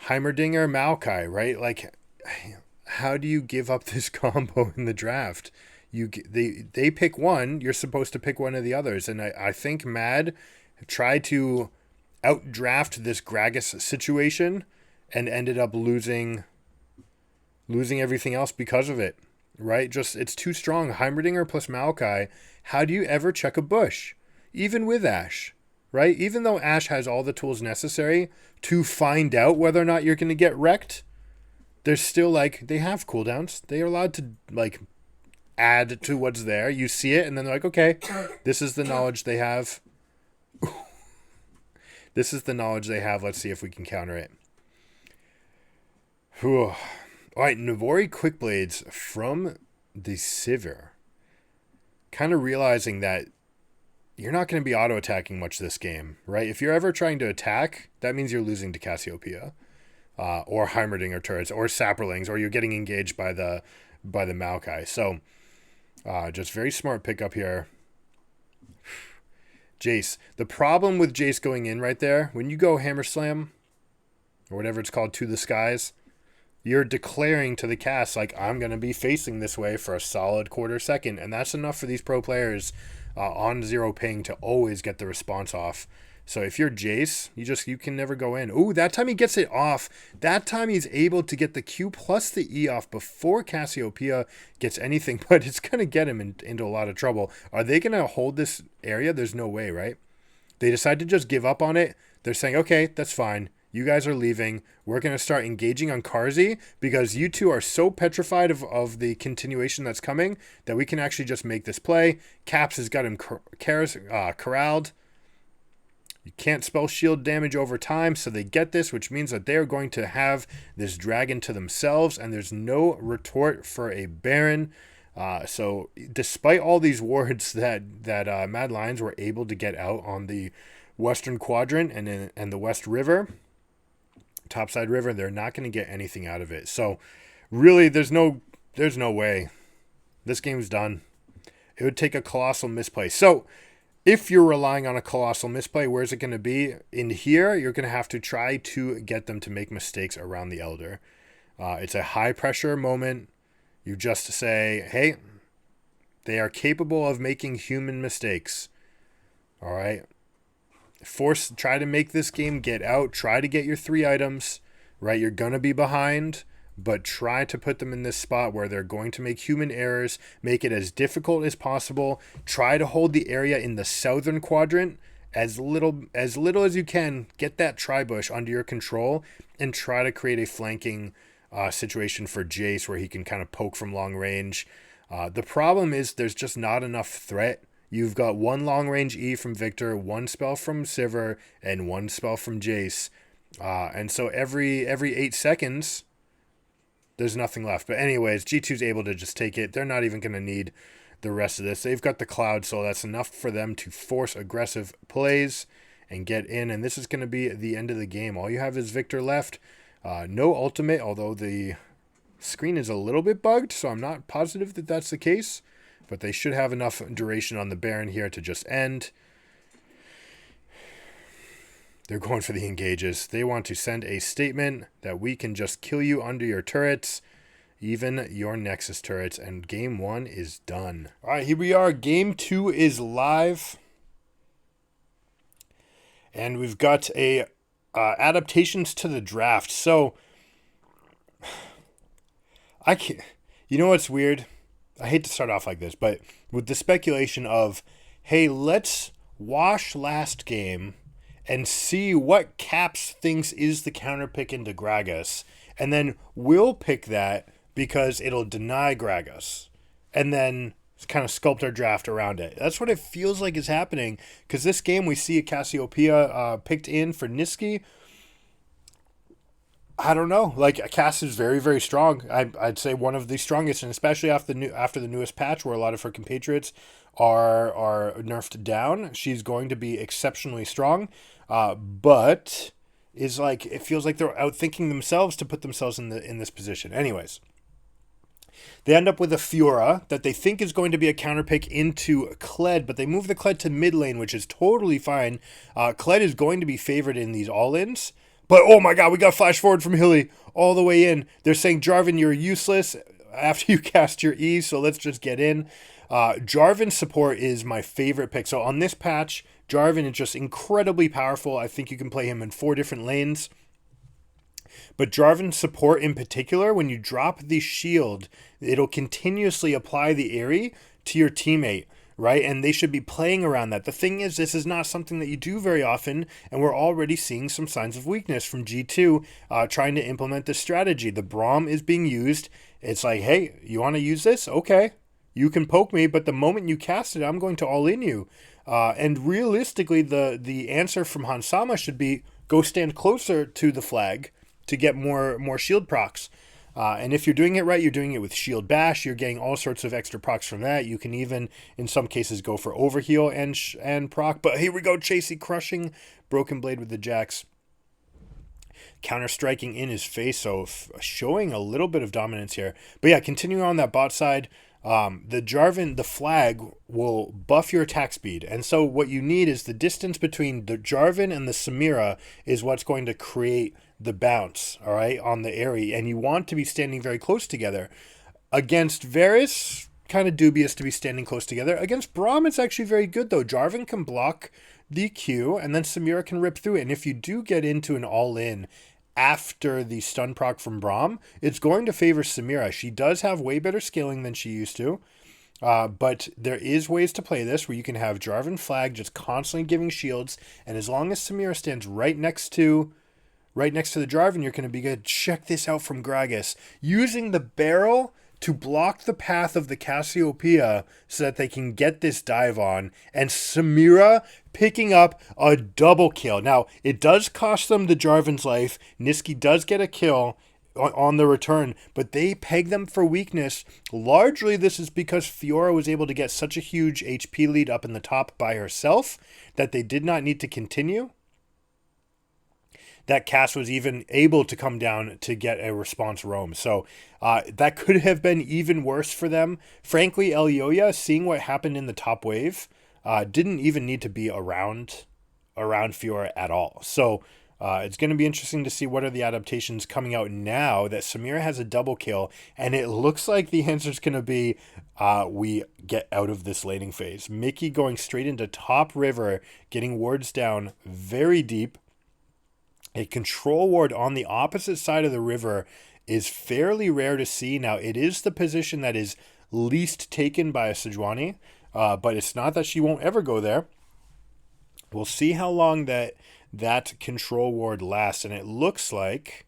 Heimerdinger, Maokai, right? Like, how do you give up this combo in the draft? They pick one. You're supposed to pick one of the others. And I think Mad tried to outdraft this Gragas situation and ended up losing everything else because of it, right? Just, it's too strong. Heimerdinger plus Maokai. How do you ever check a bush? Even with Ashe, right? Even though Ashe has all the tools necessary to find out whether or not you're going to get wrecked, there's still, like, they have cooldowns. They are allowed to, like, add to what's there. You see it, and then they're like, okay, this is the knowledge they have. This is the knowledge they have. Let's see if we can counter it. Whew. All right, Navori Quickblades from the Sivir. Kind of realizing that you're not going to be auto-attacking much this game, right? If you're ever trying to attack, that means you're losing to Cassiopeia, or Heimerdinger turrets, or Saprolings, or you're getting engaged by the Maokai. So, just very smart pickup here. Jace. The problem with Jace going in right there, when you go Hammer Slam, or whatever it's called, to the skies, you're declaring to the cast, like, I'm going to be facing this way for a solid quarter second. And that's enough for these pro players on 0 ping to always get the response off. So if you're Jace, you can never go in. Ooh, that time he gets it off. That time he's able to get the Q plus the E off before Cassiopeia gets anything. But it's going to get him into a lot of trouble. Are they going to hold this area? There's no way, right? They decide to just give up on it. They're saying, okay, that's fine. You guys are leaving. We're going to start engaging on Karzi because you two are so petrified of the continuation that's coming that we can actually just make this play. Caps has got him corralled. You can't spell shield damage over time, so they get this, which means that they're going to have this dragon to themselves, and there's no retort for a Baron. So despite all these wards that Mad Lions were able to get out on the western quadrant and the West River, topside river, they're not going to get anything out of it. So really, there's no way. This game's done. It would take a colossal misplay. So if you're relying on a colossal misplay, where's it going to be? In here, you're going to have to try to get them to make mistakes around the Elder. It's a high pressure moment. You just say, hey, they are capable of making human mistakes. All right. Try to make this game get out. Try to get your 3 items, right? You're going to be behind, but try to put them in this spot where they're going to make human errors. Make it as difficult as possible. Try to hold the area in the southern quadrant as little as you can. Get that tri-bush under your control and try to create a flanking situation for Jace where he can kind of poke from long range. The problem is there's just not enough threat. You've got 1 long range E from Victor, 1 spell from Sivir, and 1 spell from Jace. And so every 8 seconds, there's nothing left. But anyways, G2's able to just take it. They're not even going to need the rest of this. They've got the Cloud, so that's enough for them to force aggressive plays and get in. And this is going to be the end of the game. All you have is Victor left. No ultimate, although the screen is a little bit bugged, so I'm not positive that that's the case. But they should have enough duration on the Baron here to just end. They're going for the engages. They want to send a statement that we can just kill you under your turrets, even your Nexus turrets, and game 1 is done. All right, here we are. Game 2 is live. And we've got a adaptations to the draft. So, I can't... You know what's weird? I hate to start off like this, but with the speculation of, hey, let's wash last game and see what Caps thinks is the counter pick into Gragas, and then we'll pick that because it'll deny Gragas, and then kind of sculpt our draft around it. That's what it feels like is happening, because this game we see a Cassiopeia picked in for Niski. I don't know. Like, Cass is very, very strong. I'd say one of the strongest, and especially after the newest patch, where a lot of her compatriots are nerfed down. She's going to be exceptionally strong, but is like, it feels like they're outthinking themselves to put themselves in this position. Anyways, they end up with a Fiora that they think is going to be a counter pick into KLED, but they move the KLED to mid lane, which is totally fine. KLED is going to be favored in these all-ins. But, oh my god, we got flash forward from Hilly all the way in. They're saying, Jarvan, you're useless after you cast your E, so let's just get in. Jarvan's support is my favorite pick. So on this patch, Jarvan is just incredibly powerful. I think you can play him in 4 different lanes. But Jarvan's support in particular, when you drop the shield, it'll continuously apply the Aerie to your teammate. Right? And they should be playing around that. The thing is, this is not something that you do very often, and we're already seeing some signs of weakness from G2 trying to implement this strategy. The Braum is being used. It's like, hey, you want to use this? Okay. You can poke me, but the moment you cast it, I'm going to all-in you. And realistically, the answer from Hansama should be, go stand closer to the flag to get more shield procs. And if you're doing it right, you're doing it with Shield Bash. You're getting all sorts of extra procs from that. You can even, in some cases, go for Overheal and proc. But here we go, Chasey crushing Broken Blade with the Jax. Counter-striking in his face, so showing a little bit of dominance here. But yeah, continuing on that bot side, the Jarvan, the flag, will buff your attack speed. And so what you need is the distance between the Jarvan and the Samira is what's going to create the bounce, all right, on the Aerie. And you want to be standing very close together. Against Varus, kind of dubious to be standing close together. Against Braum, it's actually very good, though. Jarvan can block the Q, and then Samira can rip through it. And if you do get into an all-in after the stun proc from Braum, it's going to favor Samira. She does have way better scaling than she used to. But there is ways to play this where you can have Jarvan flag just constantly giving shields. And as long as Samira stands right next to the Jarvan, you're going to be good. Check this out from Gragas. Using the barrel to block the path of the Cassiopeia so that they can get this dive on. And Samira picking up a double kill. Now, it does cost them the Jarvan's life. Niski does get a kill on the return, but they peg them for weakness. Largely, this is because Fiora was able to get such a huge HP lead up in the top by herself that they did not need to continue. That Cass was even able to come down to get a response roam. So that could have been even worse for them. Frankly, Elioya, seeing what happened in the top wave, didn't even need to be around Fiora at all. So it's going to be interesting to see what are the adaptations coming out now that Samira has a double kill. And it looks like the answer is going to be we get out of this laning phase. Mickey going straight into top river, getting wards down very deep. A control ward on the opposite side of the river is fairly rare to see. Now, it is the position that is least taken by a Sejuani, but it's not that she won't ever go there. We'll see how long that control ward lasts, and it looks like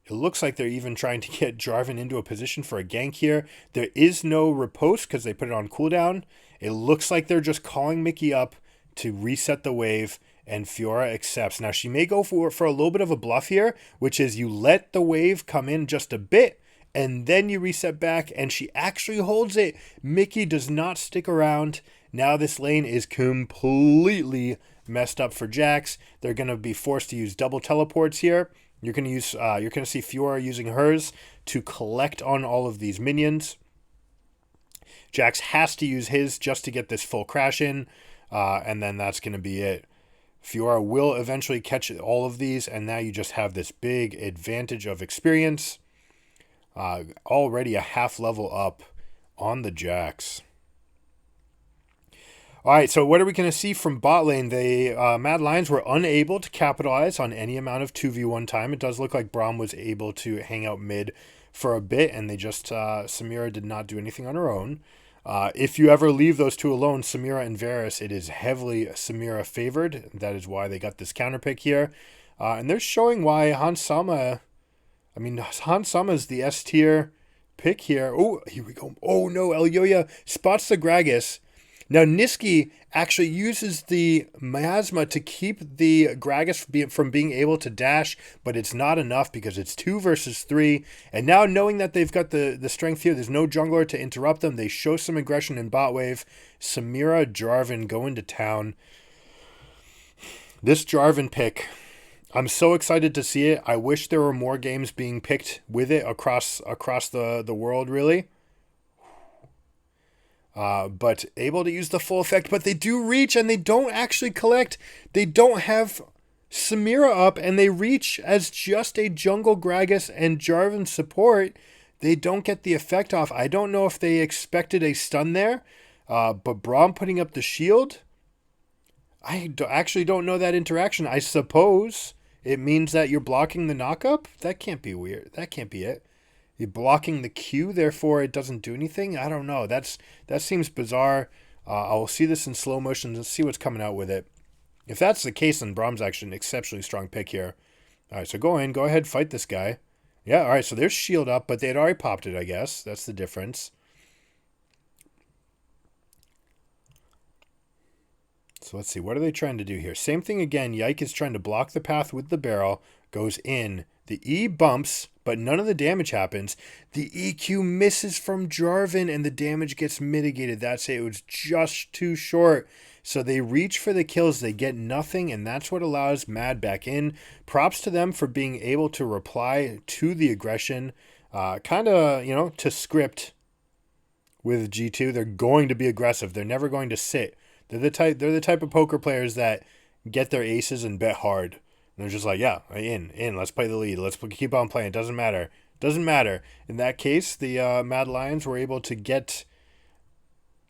they're even trying to get Jarvan into a position for a gank here. There is no riposte because they put it on cooldown. It looks like they're just calling Mickey up to reset the wave, and Fiora accepts. Now, she may go for a little bit of a bluff here, which is you let the wave come in just a bit, and then you reset back, and she actually holds it. Mickey does not stick around. Now this lane is completely messed up for Jax. They're going to be forced to use double teleports here. You're going to see Fiora using hers to collect on all of these minions. Jax has to use his just to get this full crash in, and then that's going to be it. Fiora will eventually catch all of these, and now you just have this big advantage of experience. Already a half level up on the Jax. All right, so what are we going to see from bot lane? The Mad Lions were unable to capitalize on any amount of 2v1 time. It does look like Braum was able to hang out mid for a bit, and they just, Samira did not do anything on her own. If you ever leave those two alone, Samira and Varus, it is heavily Samira favored. That is why they got this counter pick here. And they're showing why Hans Sama is the S tier pick here. Oh, here we go. Oh no, Elioya spots the Gragas. Now, Niski actually uses the Miasma to keep the Gragas from being able to dash, but it's not enough because it's 2 versus 3. And now, knowing that they've got the strength here, there's no jungler to interrupt them. They show some aggression in bot wave. Samira, Jarvan go into town. This Jarvan pick, I'm so excited to see it. I wish there were more games being picked with it across the world, really. But able to use the full effect, but they do reach and they don't actually collect. They don't have Samira up and they reach as just a jungle Gragas and Jarvan support. They don't get the effect off. I don't know if they expected a stun there, but Braum putting up the shield, I actually don't know that interaction. I suppose it means that you're blocking the knockup. That can't be weird. That can't be it. You're blocking the Q, therefore it doesn't do anything? I don't know. That seems bizarre. I'll see this in slow motion and see what's coming out with it. If that's the case, then Braum's actually an exceptionally strong pick here. All right, so go ahead, fight this guy. Yeah, all right, so there's shield up, but they had already popped it, I guess. That's the difference. So let's see. What are they trying to do here? Same thing again. Yike is trying to block the path with the barrel. Goes in. The E bumps, but none of the damage happens. The EQ misses from Jarvan, and the damage gets mitigated. That's it. It was just too short. So they reach for the kills. They get nothing, and that's what allows Mad back in. Props to them for being able to reply to the aggression. Kind of, to script with G2. They're going to be aggressive. They're never going to sit. They're the type of poker players that get their aces and bet hard. And they're just like, yeah, in. Let's play the lead. Let's keep on playing. It doesn't matter. In that case, the Mad Lions were able to get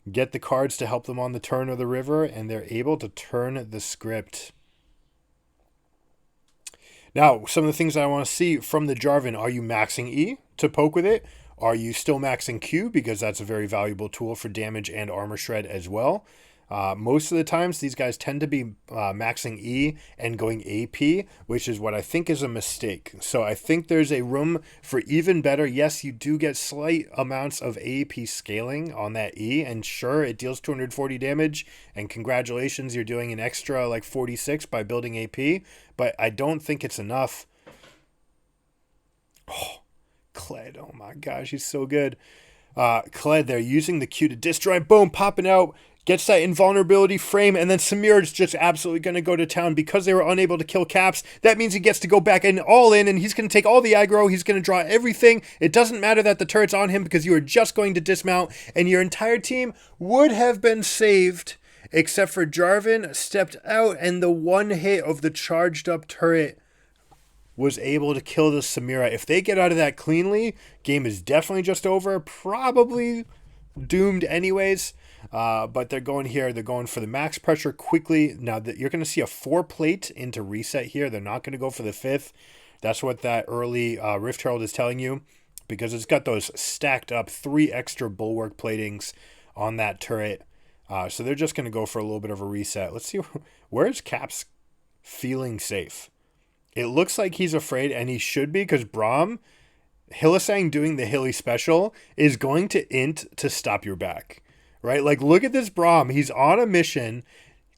the cards to help them on the turn of the river, and they're able to turn the script. Now, some of the things I want to see from the Jarvan: are you maxing E to poke with it? Are you still maxing Q, because that's a very valuable tool for damage and armor shred as well? Most of the times, these guys tend to be maxing E and going AP, which is what I think is a mistake. So I think there's a room for even better. Yes, you do get slight amounts of AP scaling on that E, and sure, it deals 240 damage, and congratulations, you're doing an extra like 46 by building AP, but I don't think it's enough. Oh, KLED, oh my gosh, he's so good. KLED there, using the Q to destroy, boom, popping out. Gets that invulnerability frame, and then Samira is just absolutely going to go to town because they were unable to kill Caps. That means he gets to go back and all in, and he's going to take all the aggro. He's going to draw everything. It doesn't matter that the turret's on him because you are just going to dismount, and your entire team would have been saved except for Jarvan stepped out, and the one hit of the charged up turret was able to kill the Samira. If they get out of that cleanly, game is definitely just over. Probably doomed anyways. But they're going here. They're going for the max pressure quickly. Now that you're going to see a 4-plate into reset here. They're not going to go for the 5th. That's what that early Rift Herald is telling you, because it's got those stacked up 3 extra bulwark platings on that turret. So they're just going to go for a little bit of a reset. Let's see, where's Caps feeling safe? It looks like he's afraid, and he should be, because Braum, Hylissang doing the Hilly special is going to int to stop your back. Right? Like, look at this Braum. He's on a mission.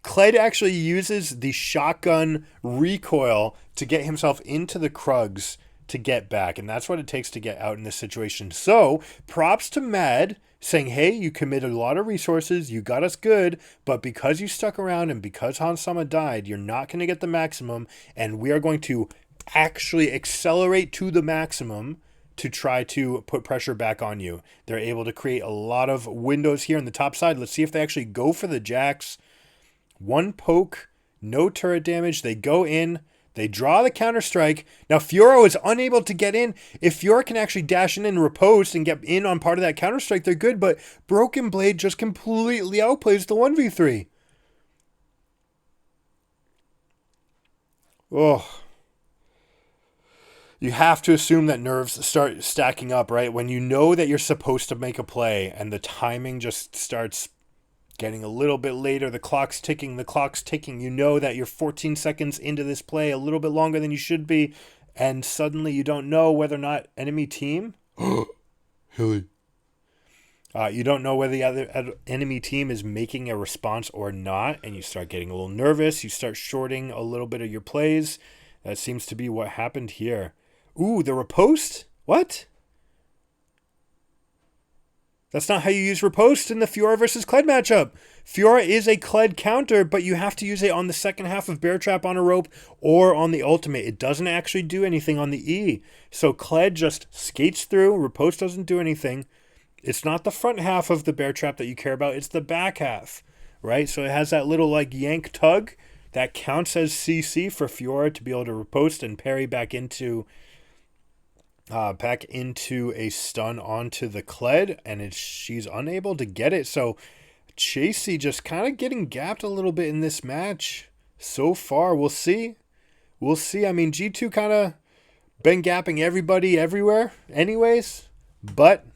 KLED actually uses the shotgun recoil to get himself into the Krugs to get back. And that's what it takes to get out in this situation. So, props to Mad saying, hey, you committed a lot of resources. You got us good. But because you stuck around and because Hansama died, you're not going to get the maximum. And we are going to actually accelerate to the maximum to try to put pressure back on you. They're able to create a lot of windows here on the top side. Let's see if they actually go for the Jax. 1 poke, no turret damage. They go in. They draw the counter-strike. Now, Fiora is unable to get in. If Fiora can actually dash in and riposte and get in on part of that counter-strike, they're good, but Broken Blade just completely outplays the 1v3. Oh. You have to assume that nerves start stacking up, right? When you know that you're supposed to make a play and the timing just starts getting a little bit later, the clock's ticking, you know that you're 14 seconds into this play, a little bit longer than you should be, and suddenly you don't know whether or not enemy team... Hilly. You don't know whether the other enemy team is making a response or not, and you start getting a little nervous, you start shorting a little bit of your plays. That seems to be what happened here. Ooh, the riposte? What? That's not how you use riposte in the Fiora versus KLED matchup. Fiora is a KLED counter, but you have to use it on the second half of Bear Trap on a rope or on the ultimate. It doesn't actually do anything on the E. So KLED just skates through. Riposte doesn't do anything. It's not the front half of the Bear Trap that you care about. It's the back half, right? So it has that little like yank tug that counts as CC for Fiora to be able to riposte and parry back into a stun onto the KLED, and she's unable to get it. So Chasey just kind of getting gapped a little bit in this match so far. We'll see. I mean, G2 kind of been gapping everybody everywhere anyways, but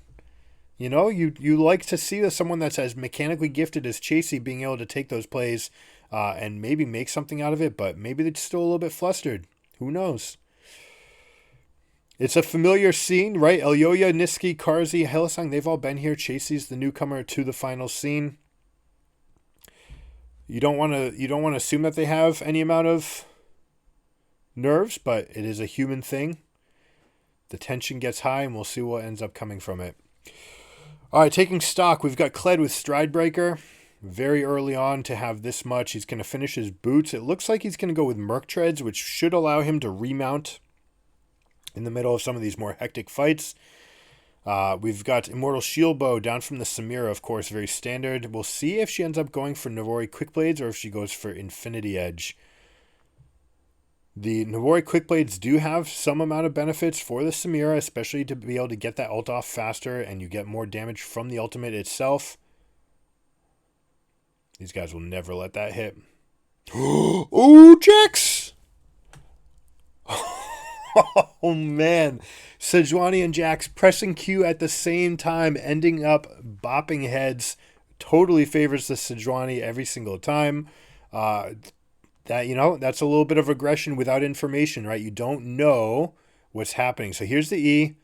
you know, you like to see someone that's as mechanically gifted as Chasey being able to take those plays and maybe make something out of it, but maybe they're still a little bit flustered. Who knows? It's a familiar scene, right? Elyoya, Niski, Karzi, Hylissang, they've all been here. Chasey's the newcomer to the final scene. You don't want to assume that they have any amount of nerves, but it is a human thing. The tension gets high, and we'll see what ends up coming from it. All right, taking stock, we've got KLED with Stride Breaker. Very early on to have this much. He's going to finish his boots. It looks like he's going to go with Merc Treads, which should allow him to remount in the middle of some of these more hectic fights. We've got Immortal Shield Bow down from the Samira, of course, very standard. We'll see if she ends up going for Navori Quick Blades or if she goes for Infinity Edge. The Navori Quick Blades do have some amount of benefits for the Samira, especially to be able to get that ult off faster and you get more damage from the ultimate itself. These guys will never let that hit. Ooh, Jax! Oh, man. Sejuani and Jax pressing Q at the same time, ending up bopping heads totally favors the Sejuani every single time. That's a little bit of aggression without information, right? You don't know what's happening. So here's the E.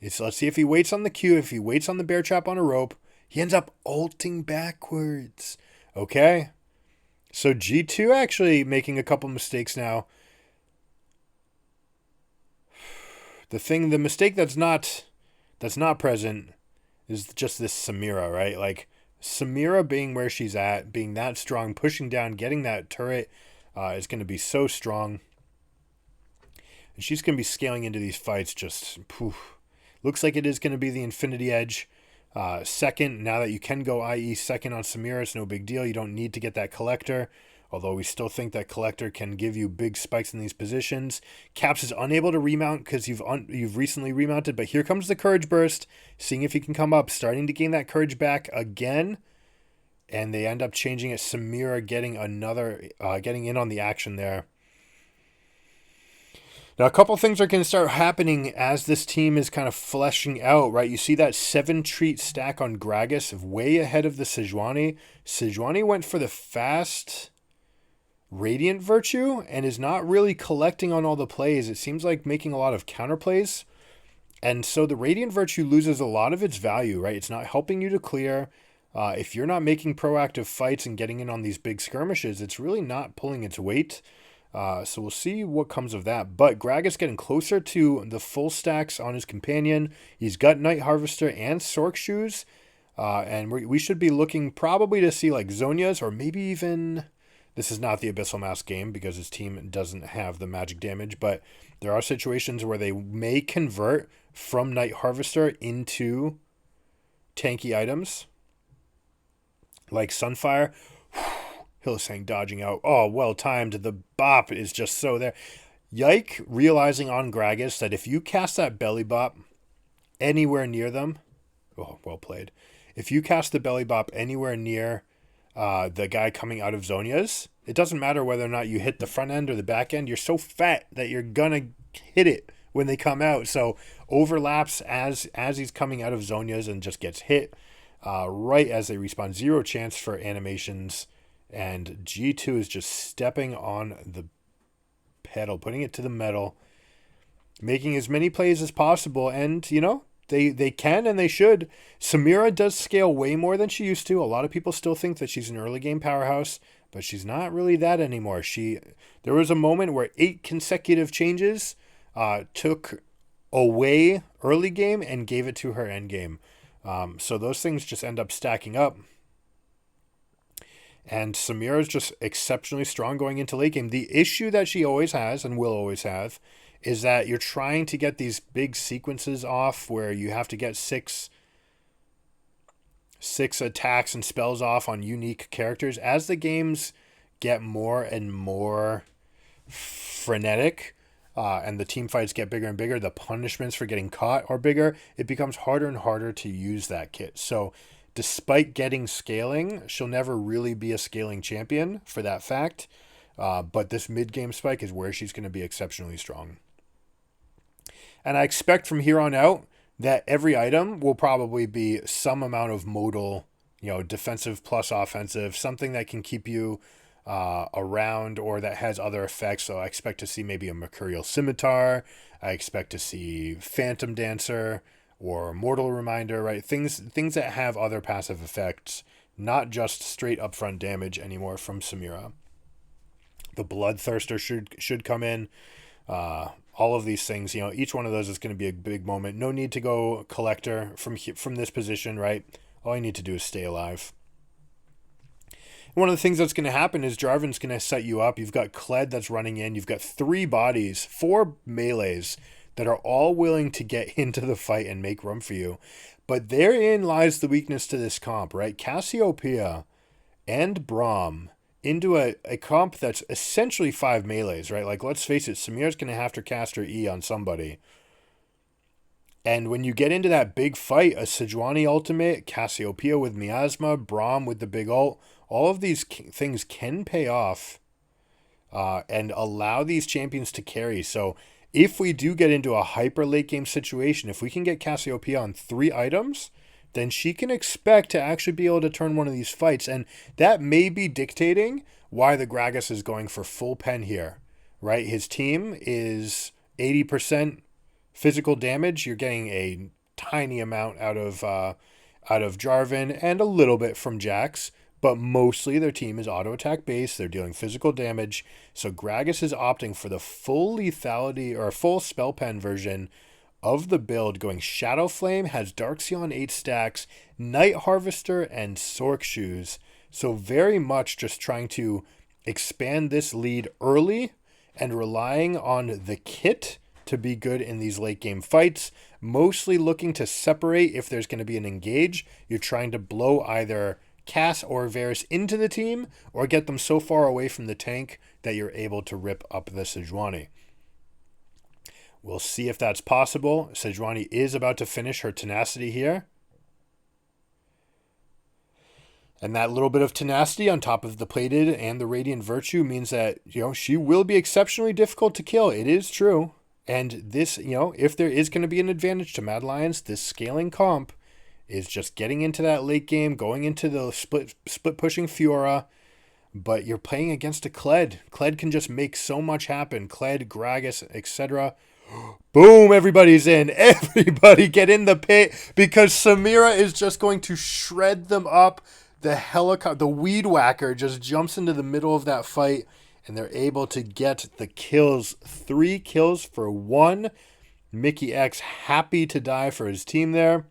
Let's see if he waits on the Q. If he waits on the bear trap on a rope, he ends up ulting backwards. Okay. So G2 actually making a couple mistakes now. The mistake that's not present is just this Samira, right? Like Samira being where she's at, being that strong, pushing down, getting that turret is going to be so strong. And she's going to be scaling into these fights just poof. Looks like it is going to be the Infinity Edge. Second, now that you can go IE second on Samira, it's no big deal. You don't need to get that Collector. Although we still think that Collector can give you big spikes in these positions. Caps is unable to remount because you've recently remounted. But here comes the Courage Burst. Seeing if he can come up. Starting to gain that courage back again. And they end up changing it. Samira getting in on the action there. Now, a couple things are going to start happening as this team is kind of fleshing out, right? You see that 7 treat stack on Gragas way ahead of the Sejuani. Sejuani went for the fast Radiant Virtue and is not really collecting on all the plays. It seems like making a lot of counterplays. And so the Radiant Virtue loses a lot of its value, right? It's not helping you to clear. If you're not making proactive fights and getting in on these big skirmishes, it's really not pulling its weight. So we'll see what comes of that. But Gragas getting closer to the full stacks on his companion. He's got Night Harvester and Sork Shoes. And we should be looking probably to see like Zhonya's or maybe even... This is not the Abyssal Mask game because his team doesn't have the magic damage. But there are situations where they may convert from Night Harvester into tanky items. Like Sunfire. Hillsang dodging out. Oh, well timed. The bop is just so there. Yike realizing on Gragas that if you cast that belly bop anywhere near them. Oh, well played. If you cast the belly bop anywhere near the guy coming out of Zhonya's, it doesn't matter whether or not you hit the front end or the back end. You're so fat that you're going to hit it when they come out. So overlaps as he's coming out of Zhonya's and just gets hit right as they respawn. 0 chance for animations. And G2 is just stepping on the pedal, putting it to the metal, making as many plays as possible. And, they can and they should. Samira does scale way more than she used to. A lot of people still think that she's an early game powerhouse, but she's not really that anymore. There was a moment where 8 consecutive changes took away early game and gave it to her end game. So those things just end up stacking up. And Samira is just exceptionally strong going into late game. The issue that she always has and will always have is that you're trying to get these big sequences off where you have to get six attacks and spells off on unique characters. As the games get more and more frenetic and the team fights get bigger and bigger, the punishments for getting caught are bigger, it becomes harder and harder to use that kit. So despite getting scaling, she'll never really be a scaling champion for that fact. But this mid-game spike is where she's going to be exceptionally strong. And I expect from here on out that every item will probably be some amount of modal, defensive plus offensive, something that can keep you around or that has other effects. So I expect to see maybe a Mercurial Scimitar. I expect to see Phantom Dancer or Mortal Reminder, right? Things that have other passive effects, not just straight upfront damage anymore from Samira. The Bloodthirster should come in. All of these things, each one of those is going to be a big moment. No need to go Collector from this position, right? All you need to do is stay alive. One of the things that's going to happen is Jarvan's going to set you up. You've got KLED that's running in. You've got 3 bodies, 4 melees that are all willing to get into the fight and make room for you. But therein lies the weakness to this comp, right? Cassiopeia and Braum into a comp that's essentially 5 melees, right? Like, let's face it, Samira's going to have to cast her E on somebody. And when you get into that big fight, a Sejuani ultimate, Cassiopeia with Miasma, Braum with the big ult, all of these things can pay off and allow these champions to carry. So if we do get into a hyper late game situation, if we can get Cassiopeia on 3 items, then she can expect to actually be able to turn one of these fights. And that may be dictating why the Gragas is going for full pen here, right? His team is 80% physical damage. You're getting a tiny amount out of Jarvan and a little bit from Jax, but mostly their team is auto attack based. They're dealing physical damage. So Gragas is opting for the full lethality or full spell pen version of the build, going Shadow Flame, has Darkseal on 8 stacks, Night Harvester, and Sork Shoes. So very much just trying to expand this lead early and relying on the kit to be good in these late game fights. Mostly looking to separate if there's going to be an engage. You're trying to blow either Cass or Varus into the team or get them so far away from the tank that you're able to rip up the Sejuani. We'll see if that's possible. Sejuani is about to finish her tenacity here. And that little bit of tenacity on top of the plated and the radiant virtue means that, she will be exceptionally difficult to kill. It is true. And this, if there is going to be an advantage to Mad Lions, this scaling comp is just getting into that late game, going into the split pushing Fiora. But you're playing against a KLED. KLED can just make so much happen. KLED, Gragas, etc. Boom, everybody's in. Everybody get in the pit because Samira is just going to shred them up. The weed whacker just jumps into the middle of that fight and they're able to get the kills. 3 kills for 1. Mickey X happy to die for his team there.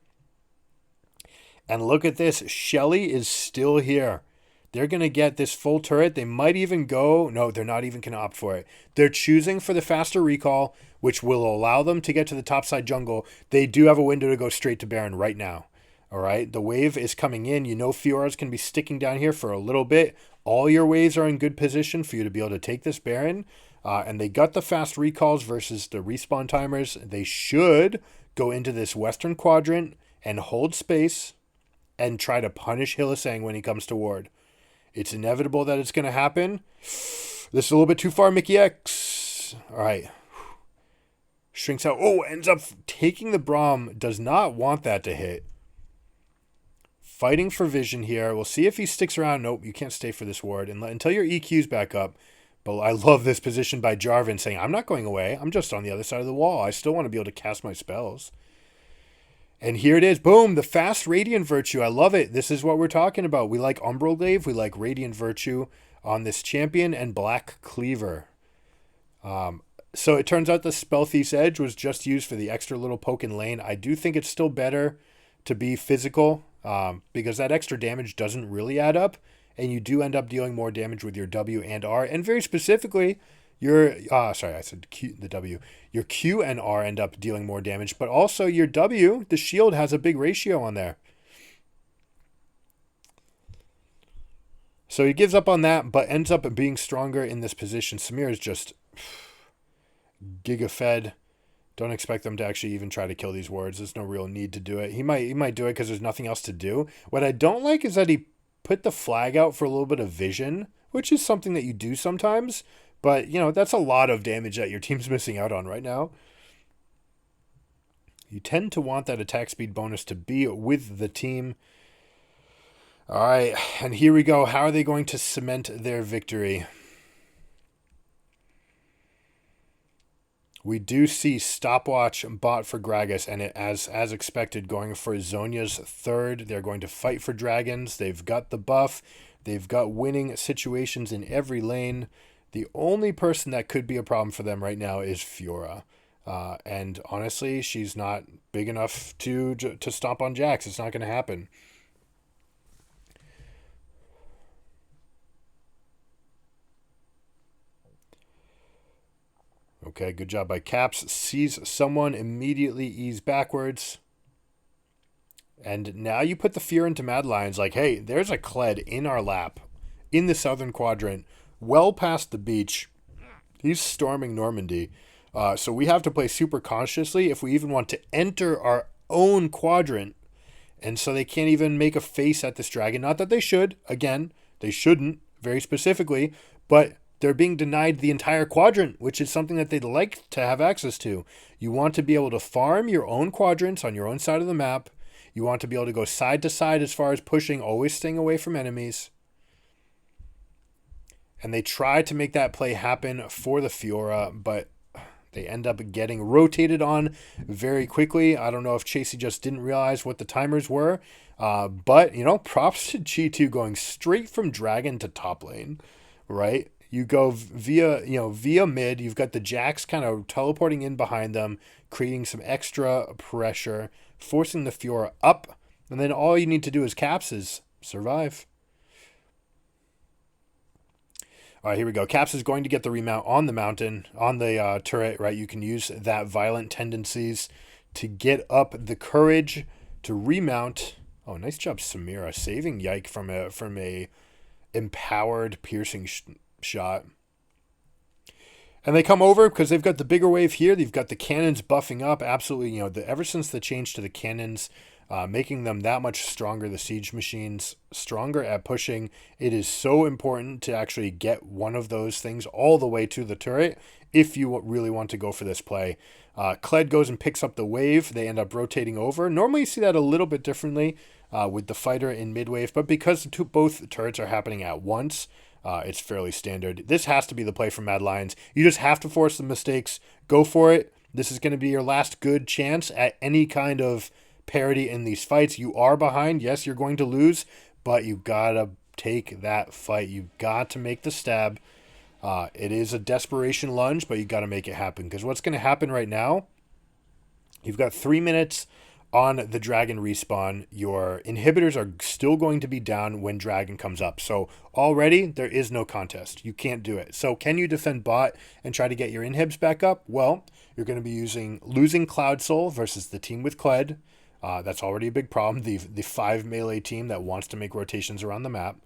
And look at this. Shelly is still here. They're going to get this full turret. They might even go... No, they're not even going to opt for it. They're choosing for the faster recall, which will allow them to get to the topside jungle. They do have a window to go straight to Baron right now. All right, the wave is coming in. Fiora's going to be sticking down here for a little bit. All your waves are in good position for you to be able to take this Baron. And they got the fast recalls versus the respawn timers. They should go into this western quadrant and hold space and try to punish Hylissang when he comes to ward. It's inevitable that it's going to happen. This is a little bit too far, Mickey X. All right. Shrinks out. Oh, ends up taking the Braum. Does not want that to hit. Fighting for vision here. We'll see if he sticks around. Nope, you can't stay for this ward until your EQ's back up. But I love this position by Jarvan saying, I'm not going away. I'm just on the other side of the wall. I still want to be able to cast my spells. And here it is. Boom. The fast Radiant Virtue. I love it. This is what we're talking about. We like Umbral Glaive. We like Radiant Virtue on this champion and Black Cleaver. So it turns out the Spell Thief's Edge was just used for the extra little poke in lane. I do think it's still better to be physical because that extra damage doesn't really add up. And you do end up dealing more damage with your W and R. And very specifically, your Q and R end up dealing more damage, but also your W, the shield, has a big ratio on there. So he gives up on that, but ends up being stronger in this position. Samir is just giga fed. Don't expect them to actually even try to kill these wards. There's no real need to do it. He might do it because there's nothing else to do. What I don't like is that he put the flag out for a little bit of vision, which is something that you do sometimes. But, that's a lot of damage that your team's missing out on right now. You tend to want that attack speed bonus to be with the team. All right, and here we go. How are they going to cement their victory? We do see stopwatch bought for Gragas, and it, as expected, going for Zhonya's third. They're going to fight for dragons. They've got the buff. They've got winning situations in every lane. The only person that could be a problem for them right now is Fiora. And honestly, she's not big enough to stomp on Jax. It's not going to happen. Okay, good job by Caps. Sees someone, immediately ease backwards. And now you put the fear into Mad Lions. Like, hey, there's a KLED in our lap. In the southern quadrant. Well past the beach. He's storming Normandy. So we have to play super cautiously if we even want to enter our own quadrant. And so they can't even make a face at this dragon. Not that they should. Again, they shouldn't, very specifically. But they're being denied the entire quadrant, which is something that they'd like to have access to. You want to be able to farm your own quadrants on your own side of the map. You want to be able to go side to side as far as pushing, always staying away from enemies. And they try to make that play happen for the Fiora, but they end up getting rotated on very quickly. I don't know if Chasey just didn't realize what the timers were. But, props to G2 going straight from Dragon to top lane, right? You go via mid. You've got the Jax kind of teleporting in behind them, creating some extra pressure, forcing the Fiora up. And then all you need to do as Caps is survive. All right, here we go. Caps is going to get the remount on the mountain, on the turret, right? You can use that violent tendencies to get up the courage to remount. Oh, nice job, Samira, saving Yike from a empowered piercing shot. And they come over because they've got the bigger wave here. They've got the cannons buffing up. Absolutely, ever since the change to the cannons, making them that much stronger, the siege machines stronger at pushing. It is so important to actually get one of those things all the way to the turret if you really want to go for this play. KLED goes and picks up the wave. They end up rotating over. Normally you see that a little bit differently with the fighter in mid-wave, but because both turrets are happening at once, it's fairly standard. This has to be the play from Mad Lions. You just have to force the mistakes. Go for it. This is going to be your last good chance at any kind of parity in these fights. You are behind. Yes, you're going to lose, but you gotta take that fight. You got to make the stab. It is a desperation lunge, but you got to make it happen, because what's going to happen right now, you've got 3 minutes on the Dragon respawn. Your inhibitors are still going to be down when Dragon comes up. So already there is no contest. You can't do it. So can you defend bot and try to get your inhibs back up? Well, you're going to be losing Cloud Soul versus the team with KLED. That's already a big problem. The 5 melee team that wants to make rotations around the map.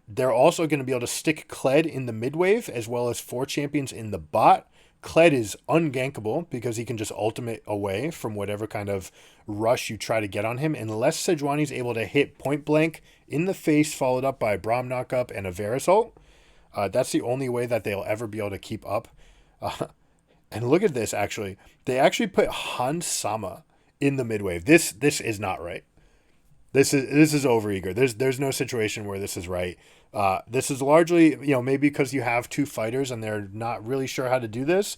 They're also going to be able to stick KLED in the mid wave as well as 4 champions in the bot. KLED is ungankable because he can just ultimate away from whatever kind of rush you try to get on him, unless Sejuani is able to hit point blank in the face, followed up by a Braum knockup and a Varus ult. That's the only way that they'll ever be able to keep up. And look at this, actually. They actually put Hans Sama in the mid-wave. This is not right. This is overeager. There's no situation where this is right. This is largely, maybe because you have 2 fighters and they're not really sure how to do this.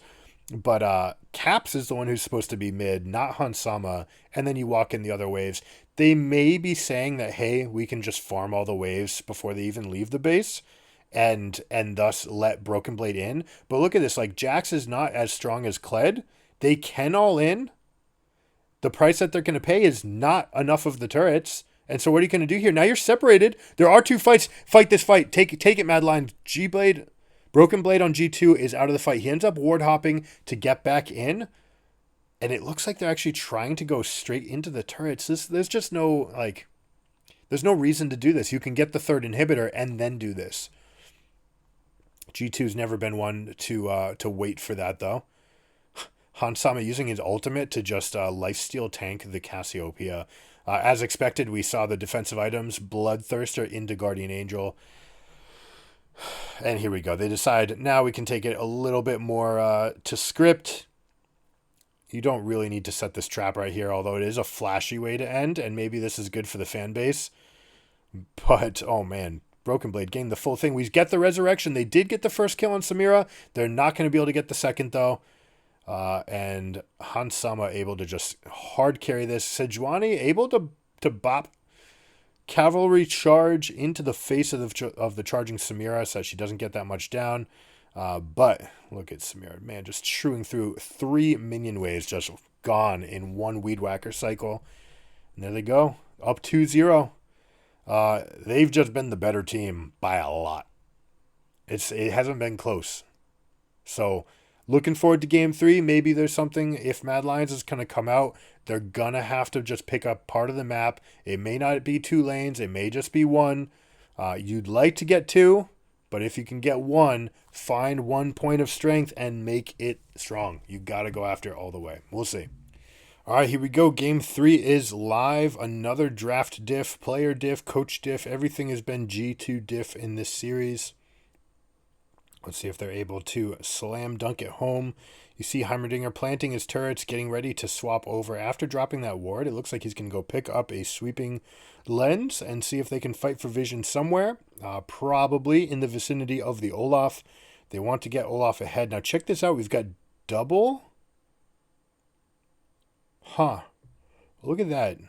But Caps is the one who's supposed to be mid, not Hansama, and then you walk in the other waves. They may be saying that, hey, we can just farm all the waves before they even leave the base, and thus let Broken Blade in. But look at this, like, Jax is not as strong as KLED. They can all in. The price that they're going to pay is not enough of the turrets. And so what are you going to do here? Now you're separated. There are 2 fights. Fight this fight. Take it, Mad Lion. G-Blade, Broken Blade on G2 is out of the fight. He ends up ward hopping to get back in. And it looks like they're actually trying to go straight into the turrets. There's just no, there's no reason to do this. You can get the 3rd inhibitor and then do this. G2's never been one to wait for that, though. Hansama using his ultimate to just lifesteal tank the Cassiopeia. As expected, we saw the defensive items, Bloodthirster into Guardian Angel. And here we go. They decide now we can take it a little bit more to script. You don't really need to set this trap right here, although it is a flashy way to end, and maybe this is good for the fan base. But, oh man, Broken Blade gained the full thing. We get the resurrection. They did get the first kill on Samira. They're not going to be able to get the second, though. And Hansama able to just hard carry this. Sejuani able to bop cavalry charge into the face of the charging Samira so that she doesn't get that much down. But look at Samira, man, just chewing through 3 minion waves, just gone in one Weed Whacker cycle. And there they go, up 2-0. They've just been the better team by a lot. It hasn't been close. So looking forward to game 3. Maybe there's something. If Mad Lions is going to come out, they're going to have to just pick up part of the map. It may not be 2 lanes. It may just be 1. You'd like to get 2, but if you can get 1, find 1 point of strength and make it strong. You got to go after it all the way. We'll see. All right, here we go. Game 3 is live. Another draft diff, player diff, coach diff. Everything has been G2 diff in this series. Let's see if they're able to slam dunk it home. You see Heimerdinger planting his turrets, getting ready to swap over. After dropping that ward, it looks like he's going to go pick up a sweeping lens and see if they can fight for vision somewhere. Probably in the vicinity of the Olaf. They want to get Olaf ahead. Now check this out. We've got double. Huh. Look at that.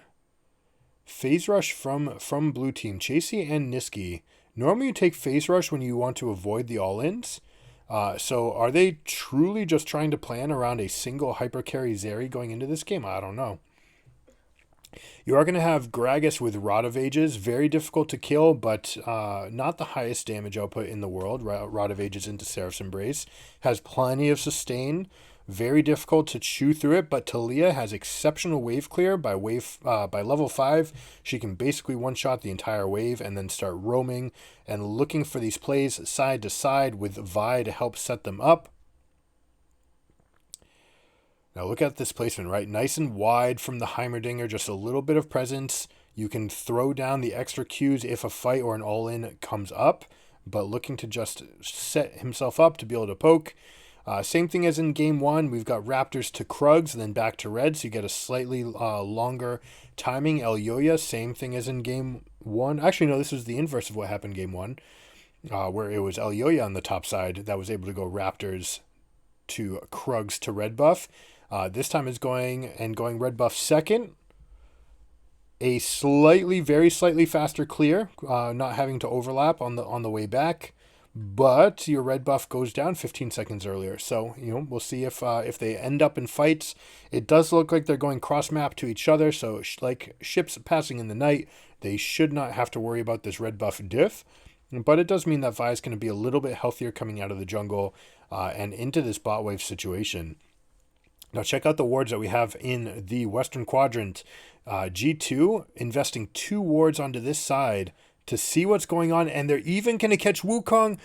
Phase rush from blue team. Chasey and Niski. Normally you take phase rush when you want to avoid the all-ins. So are they truly just trying to plan around a single hyper carry Zeri going into this game? I don't know. You are going to have Gragas with Rod of Ages. Very difficult to kill, but not the highest damage output in the world. Rod of Ages into Seraph's Embrace. Has plenty of sustain. Very difficult to chew through it, but Talia has exceptional wave clear by level 5. She can basically one-shot the entire wave and then start roaming and looking for these plays side to side with Vi to help set them up. Now look at this placement, right? Nice and wide from the Heimerdinger, just a little bit of presence. You can throw down the extra Qs if a fight or an all-in comes up, but looking to just set himself up to be able to poke. Same thing as in game 1. We've got Raptors to Krugs, then back to Red, so you get a slightly longer timing. Elyoya, same thing as in game 1. Actually, no, this was the inverse of what happened in game 1, where it was Elyoya on the top side that was able to go Raptors to Krugs to Red buff. This time it's going Red buff second. A very slightly faster clear, not having to overlap on the way back. But your red buff goes down 15 seconds earlier. So, we'll see if they end up in fights. It does look like they're going cross-map to each other. So, like ships passing in the night, they should not have to worry about this red buff diff. But it does mean that Vi is going to be a little bit healthier coming out of the jungle and into this bot wave situation. Now, check out the wards that we have in the Western Quadrant. G2 investing 2 wards onto this side to see what's going on, and they're even going to catch Wukong.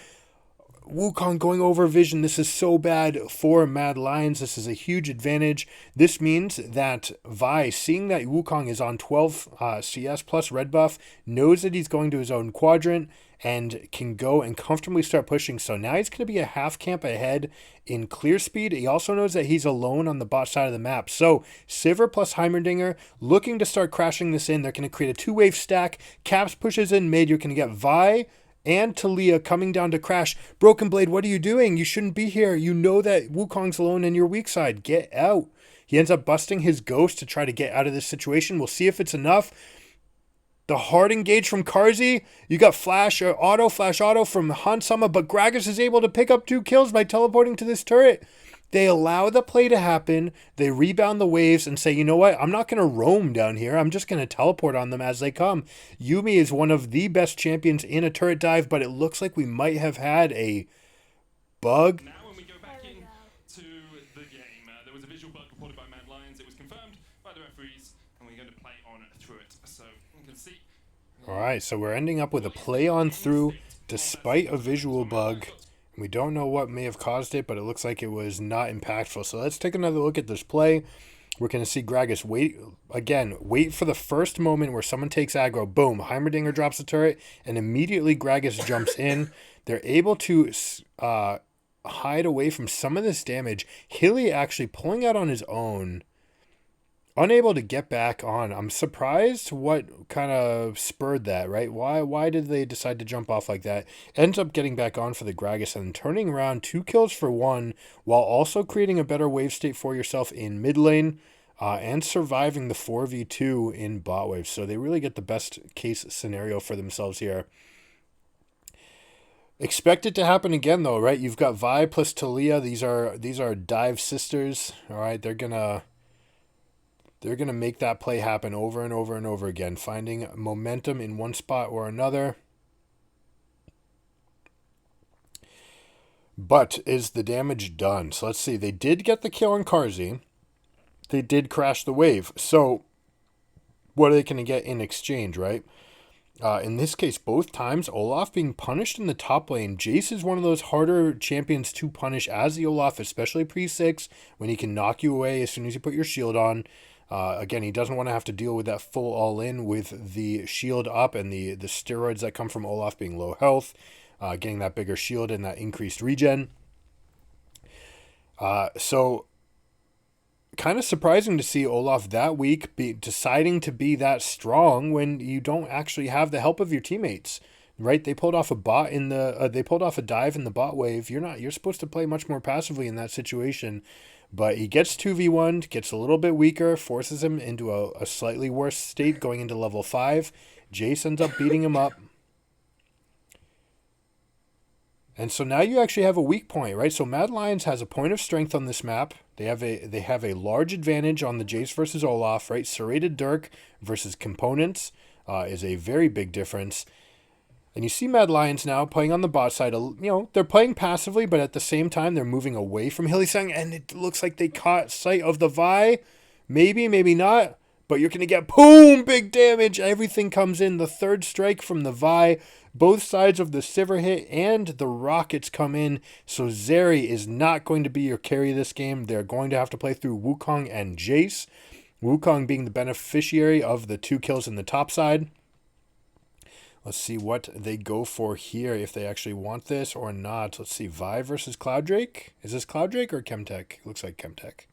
Wukong going over vision. This is so bad for Mad Lions. This is a huge advantage. This means that Vi, seeing that Wukong is on 12 CS plus red buff, knows that he's going to his own quadrant and can go and comfortably start pushing. So now he's going to be a half camp ahead in clear speed. He also knows that he's alone on the bot side of the map. So Sivir plus Heimerdinger looking to start crashing this in. They're going to create a 2-wave stack. Caps pushes in mid. You're going to get Vi and Talia coming down to crash. Broken Blade, what are you doing? You shouldn't be here. You know that Wukong's alone in your weak side. Get out. He ends up busting his ghost to try to get out of this situation. We'll see if it's enough. The hard engage from Karzi. You got flash auto from Hansama, but Gragas is able to pick up 2 kills by teleporting to this turret. They allow the play to happen. They rebound the waves and say, you know what? I'm not going to roam down here. I'm just going to teleport on them as they come. Yuumi is one of the best champions in a turret dive, but it looks like we might have had a bug.
Now when we go back into the game, there was a visual bug reported by Mad Lions. It was confirmed by the referees, and we're going to play on through it. So you can see.
All right, so we're ending up with a play on through despite a visual bug. We don't know what may have caused it, but it looks like it was not impactful. So let's take another look at this play. We're going to see Gragas wait for the first moment where someone takes aggro. Boom, Heimerdinger drops the turret, and immediately Gragas jumps in. They're able to hide away from some of this damage. Hilly actually pulling out on his own. Unable to get back on. I'm surprised what kind of spurred that, right? Why did they decide to jump off like that? Ends up getting back on for the Gragas and turning around 2 kills for 1 while also creating a better wave state for yourself in mid lane and surviving the 4v2 in bot wave. So they really get the best case scenario for themselves here. Expect it to happen again though, right? You've got Vi plus Talia. These are dive sisters. All right, they're gonna make that play happen over and over and over again, finding momentum in one spot or another. But is the damage done? So let's see. They did get the kill on Karzi. They did crash the wave. So what are they going to get in exchange, right? In this case, both times, Olaf being punished in the top lane. Jace is one of those harder champions to punish as the Olaf, especially pre-6, when he can knock you away as soon as you put your shield on. Again, he doesn't want to have to deal with that full all-in with the shield up and the steroids that come from Olaf being low health. getting that bigger shield and that increased regen. So kind of surprising to see Olaf that weak deciding to be that strong when you don't actually have the help of your teammates. Right? They pulled off a bot in the they pulled off a dive in the bot wave. You're supposed to play much more passively in that situation. But he gets 2v1'd, gets a little bit weaker, forces him into a slightly worse state going into level 5. Jace ends up beating him up. And so now you actually have a weak point, right? So Mad Lions has a point of strength on this map. They have a large advantage on the Jace versus Olaf, right? Serrated Dirk versus Components is a very big difference. And you see Mad Lions now playing on the bot side. They're playing passively, but at the same time, they're moving away from Hylissang, and it looks like they caught sight of the Vi. Maybe, maybe not, but you're going to get, boom, big damage. Everything comes in. The third strike from the Vi. Both sides of the Sivir hit and the rockets come in. So Zeri is not going to be your carry this game. They're going to have to play through Wukong and Jace. Wukong being the beneficiary of the 2 kills in the top side. Let's see what they go for here, if they actually want this or not. Let's see, Vi versus Cloud Drake. Is this Cloud Drake or Chemtech? Looks like Chemtech.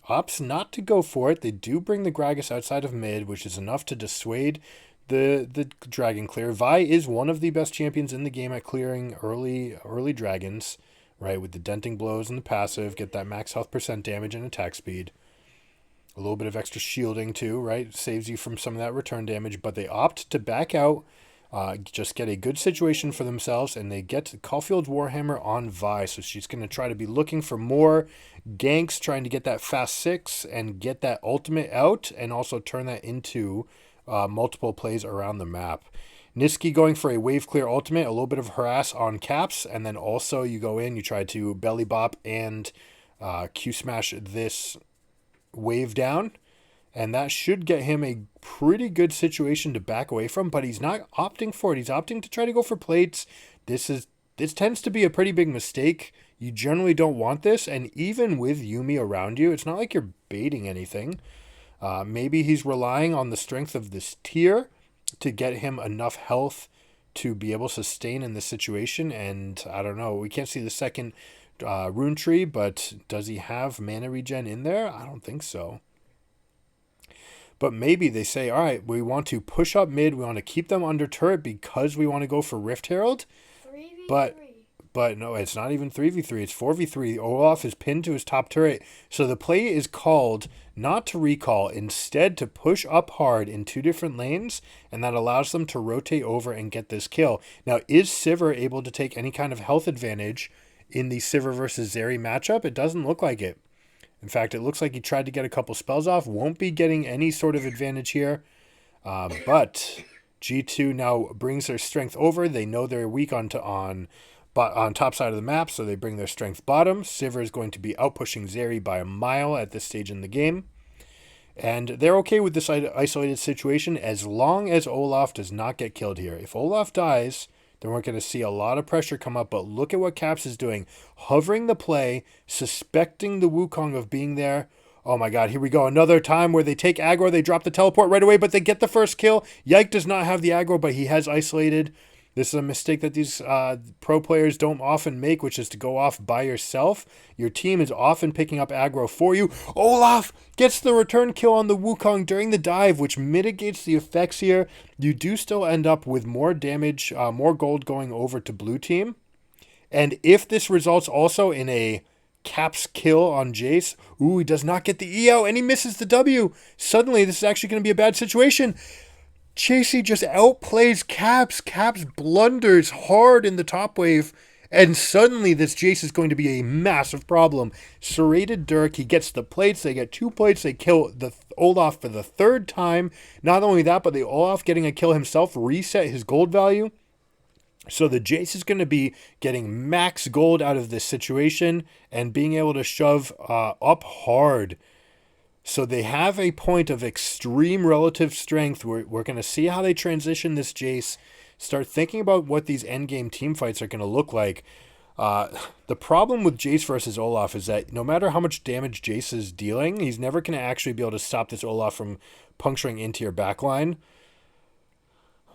Opts not to go for it. They do bring the Gragas outside of mid, which is enough to dissuade the Dragon clear. Vi is one of the best champions in the game at clearing early dragons, right? With the denting blows and the passive, get that max health % damage and attack speed. A little bit of extra shielding too, right? Saves you from some of that return damage, but they opt to back out, just get a good situation for themselves, and they get Caulfield's Warhammer on Vi. So she's going to try to be looking for more ganks, trying to get that fast 6 and get that ultimate out, and also turn that into multiple plays around the map. Niski going for a wave clear ultimate, a little bit of harass on Caps, and then also you go in, you try to belly bop and Q smash this wave down, and that should get him a pretty good situation to back away from, but he's not opting for it. He's opting to try to go for plates. This tends to be a pretty big mistake. You generally don't want this, and even with Yuumi around you, it's not like you're baiting anything. Maybe he's relying on the strength of this tier to get him enough health to be able to sustain in this situation, and I don't know. We can't see the second rune tree, but does he have mana regen in there? I don't think so. But maybe they say, all right, we want to push up mid, we want to keep them under turret because we want to go for Rift Herald.
3v3.
But no, it's not even 3v3, it's 4v3. Olaf is pinned to his top turret. So the play is called not to recall, instead to push up hard in 2 different lanes, and that allows them to rotate over and get this kill. Now, is Sivir able to take any kind of health advantage in the Sivir versus Zeri matchup? It doesn't look like it. In fact, it looks like he tried to get a couple spells off. Won't be getting any sort of advantage here. But G2 now brings their strength over. They know they're weak on top side of the map, so they bring their strength bottom. Sivir is going to be outpushing Zeri by a mile at this stage in the game. And they're okay with this isolated situation as long as Olaf does not get killed here. If Olaf dies, then we're going to see a lot of pressure come up. But look at what Caps is doing. Hovering the play, suspecting the Wukong of being there. Oh my god, here we go. Another time where they take aggro. They drop the teleport right away, but they get the first kill. Yike does not have the aggro, but he has isolated. This is a mistake that these pro players don't often make, which is to go off by yourself. Your team is often picking up aggro for you. Olaf gets the return kill on the Wukong during the dive, which mitigates the effects here. You do still end up with more damage, more gold going over to blue team. And if this results also in a Caps kill on Jace, he does not get the E out, and he misses the W. Suddenly, this is actually going to be a bad situation. Chasey just outplays Caps. Caps blunders hard in the top wave, and suddenly this Jace is going to be a massive problem. Serrated Dirk, he gets the plates. They get 2 plates. They kill the Olaf for the 3rd time. Not only that, but the Olaf getting a kill himself reset his gold value. So the Jace is going to be getting max gold out of this situation and being able to shove up hard. So they have a point of extreme relative strength. We're going to see how they transition this Jace. Start thinking about what these endgame team fights are going to look like. The problem with Jace versus Olaf is that no matter how much damage Jace is dealing, he's never going to actually be able to stop this Olaf from puncturing into your backline.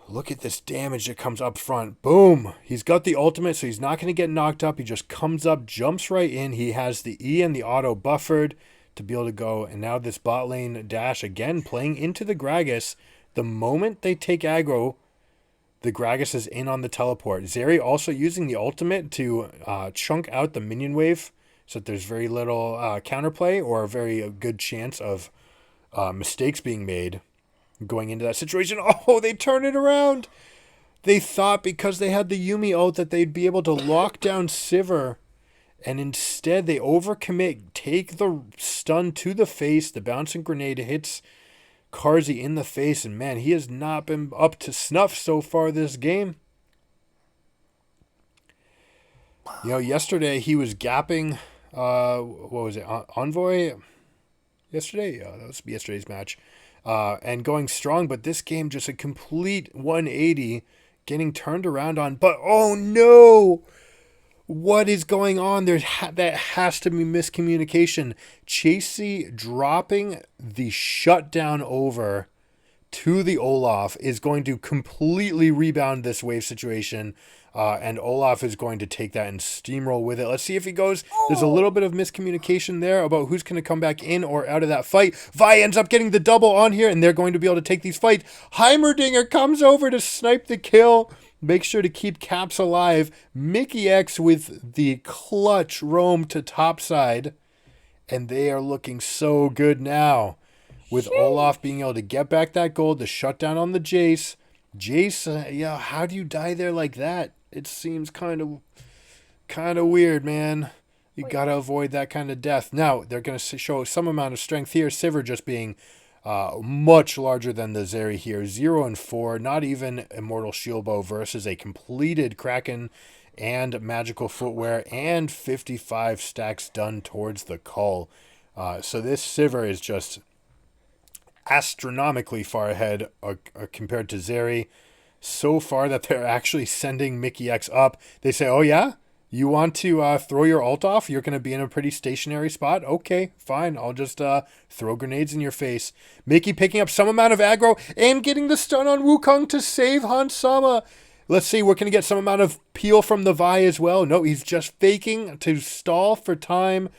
Look at this damage that comes up front. Boom. He's got the ultimate, so he's not going to get knocked up. He just comes up, jumps right in. He has the E and the auto buffered to be able to go. And now this bot lane dash, again, playing into the Gragas. The moment they take aggro, the Gragas is in on the teleport. Zeri also using the ultimate to chunk out the minion wave so that there's very little counterplay or a very good chance of mistakes being made going into that situation. Oh, they turn it around. They thought because they had the Yuumi ult that they'd be able to lock down Sivir. And instead they overcommit, take the stun to the face. The bouncing grenade hits Carzzy in the face. And man, he has not been up to snuff so far this game. You know, yesterday he was gapping, what was it, Envoy? Yesterday? Yeah, that was yesterday's match. And going strong, but this game just a complete 180, getting turned around on. But oh no! What is going on? That has to be miscommunication. Chasey dropping the shutdown over to the Olaf is going to completely rebound this wave situation. And Olaf is going to take that and steamroll with it. Let's see if he goes. There's a little bit of miscommunication there about who's going to come back in or out of that fight. Vi ends up getting the double on here, and they're going to be able to take these fights. Heimerdinger comes over to snipe the kill. Make sure to keep Caps alive. Mickey X with the clutch roam to topside. And they are looking so good now. With Olaf being able to get back that gold, the shutdown on the Jace. Jace, yeah, how do you die there like that? It seems kind of weird, man. You got to avoid that kind of death. Now, they're going to show some amount of strength here. Sivir just being much larger than the Zeri here. 0 and 4. Not even Immortal Shield Bow versus a completed Kraken and Magical Footwear and 55 stacks done towards the Cull. So this Sivir is just astronomically far ahead compared to Zeri. So far that they're actually sending Mickey X up. They say, oh yeah? You want to throw your ult off? You're going to be in a pretty stationary spot? Okay, fine. I'll just throw grenades in your face. Mickey picking up some amount of aggro and getting the stun on Wukong to save Hans Sama. Let's see, we're going to get some amount of peel from the Vi as well. No, he's just faking to stall for time.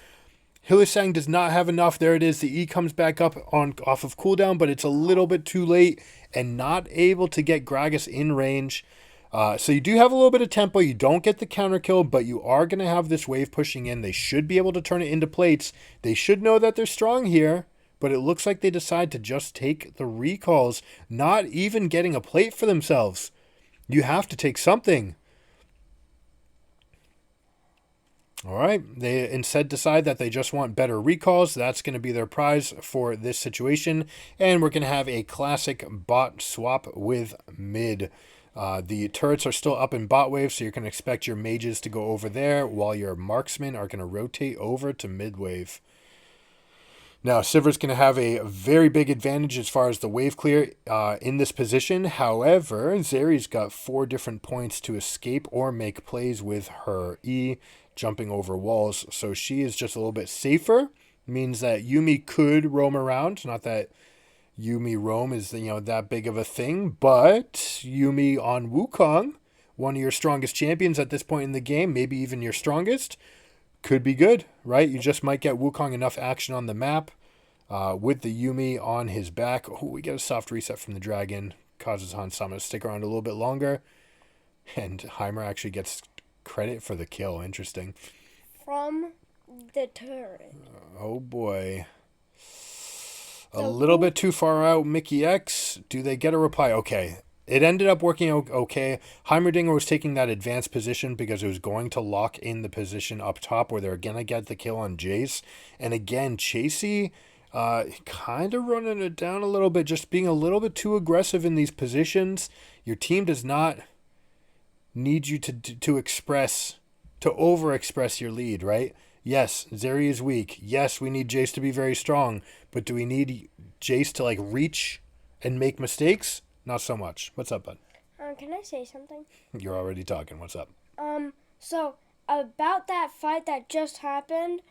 Hylissang does not have enough. There it is. The E comes back up off of cooldown, but it's a little bit too late and not able to get Gragas in range. So you do have a little bit of tempo. You don't get the counter kill, but you are going to have this wave pushing in. They should be able to turn it into plates. They should know that they're strong here, but it looks like they decide to just take the recalls, not even getting a plate for themselves. You have to take something. All right, they instead decide that they just want better recalls. That's going to be their prize for this situation. And we're going to have a classic bot swap with mid. The turrets are still up in bot wave, so you're going to expect your mages to go over there, while your marksmen are going to rotate over to mid wave. Now, Sivir's going to have a very big advantage as far as the wave clear in this position. However, Zeri's got 4 different points to escape or make plays with her E, jumping over walls. So she is just a little bit safer. Means that Yuumi could roam around. Not that Yuumi roam is, that big of a thing. But Yuumi on Wukong, one of your strongest champions at this point in the game, maybe even your strongest, could be good, right? You just might get Wukong enough action on the map with the Yuumi on his back. Oh, we get a soft reset from the dragon. Causes Hans Sama to stick around a little bit longer. And Heimer actually gets credit for the kill. Interesting.
From the turret.
Oh, boy. A little bit too far out, Mickey X. Do they get a reply? Okay. It ended up working okay. Heimerdinger was taking that advanced position because it was going to lock in the position up top where they're going to get the kill on Jace. And again, Chasey kind of running it down a little bit, just being a little bit too aggressive in these positions. Your team does not need you to overexpress your lead, right? Yes, Zeri is weak. Yes, we need Jace to be very strong. But do we need Jace to reach and make mistakes? Not so much. What's up, bud?
Can I say something?
You're already talking. What's up?
So about that fight that just happened,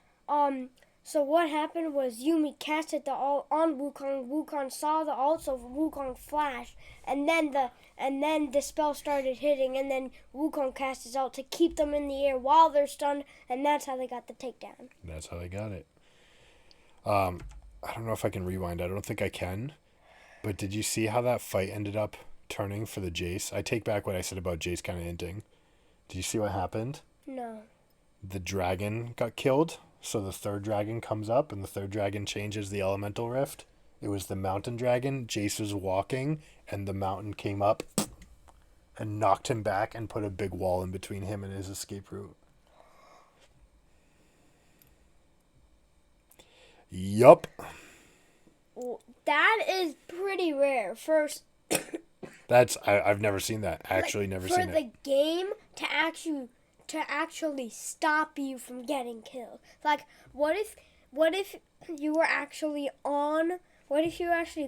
So what happened was Yumi casted the ult on Wukong. Wukong saw the ult, so Wukong flashed, and then the spell started hitting, and then Wukong cast his ult to keep them in the air while they're stunned, and that's how they got the takedown.
That's how they got it. I don't know if I can rewind. I don't think I can. But did you see how that fight ended up turning for the Jace? I take back what I said about Jace kind of hinting. Did you see what happened?
No.
The dragon got killed. So the third dragon comes up, and the third dragon changes the elemental rift. It was the mountain dragon. Jace was walking, and the mountain came up and knocked him back and put a big wall in between him and his escape route. Yup.
That is pretty rare. First,
I've never seen that. Actually, never seen it.
For the game to actually stop you from getting killed. Like, what if you were actually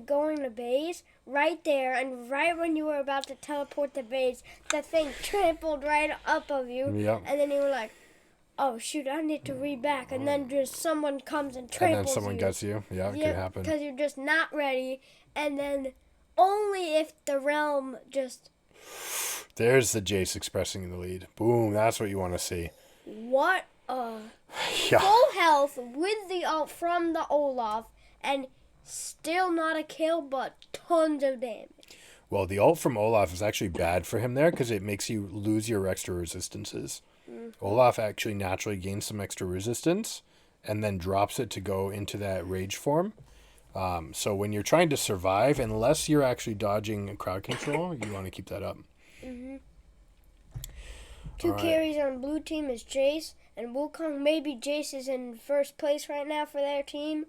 going to base right there, and right when you were about to teleport to base, the thing trampled right up of you,
Yep.
and then you were like, oh shoot, I need to read back, and then just someone comes and tramples you.
And then someone gets you. Yeah, it could happen.
Because you're just not ready, and then only if the realm just...
There's the Jace expressing the lead. Boom, that's what you want to see.
What a
Yeah.
full health with the ult from the Olaf, and still not a kill, but tons of damage.
Well, the ult from Olaf is actually bad for him there because it makes you lose your extra resistances. Olaf actually naturally gains some extra resistance and then drops it to go into that rage form. So when you're trying to survive, unless you're actually dodging crowd control, you want to keep that up.
Two carries on blue team is Jace and Wukong. Maybe Jace is in first place right now for their team.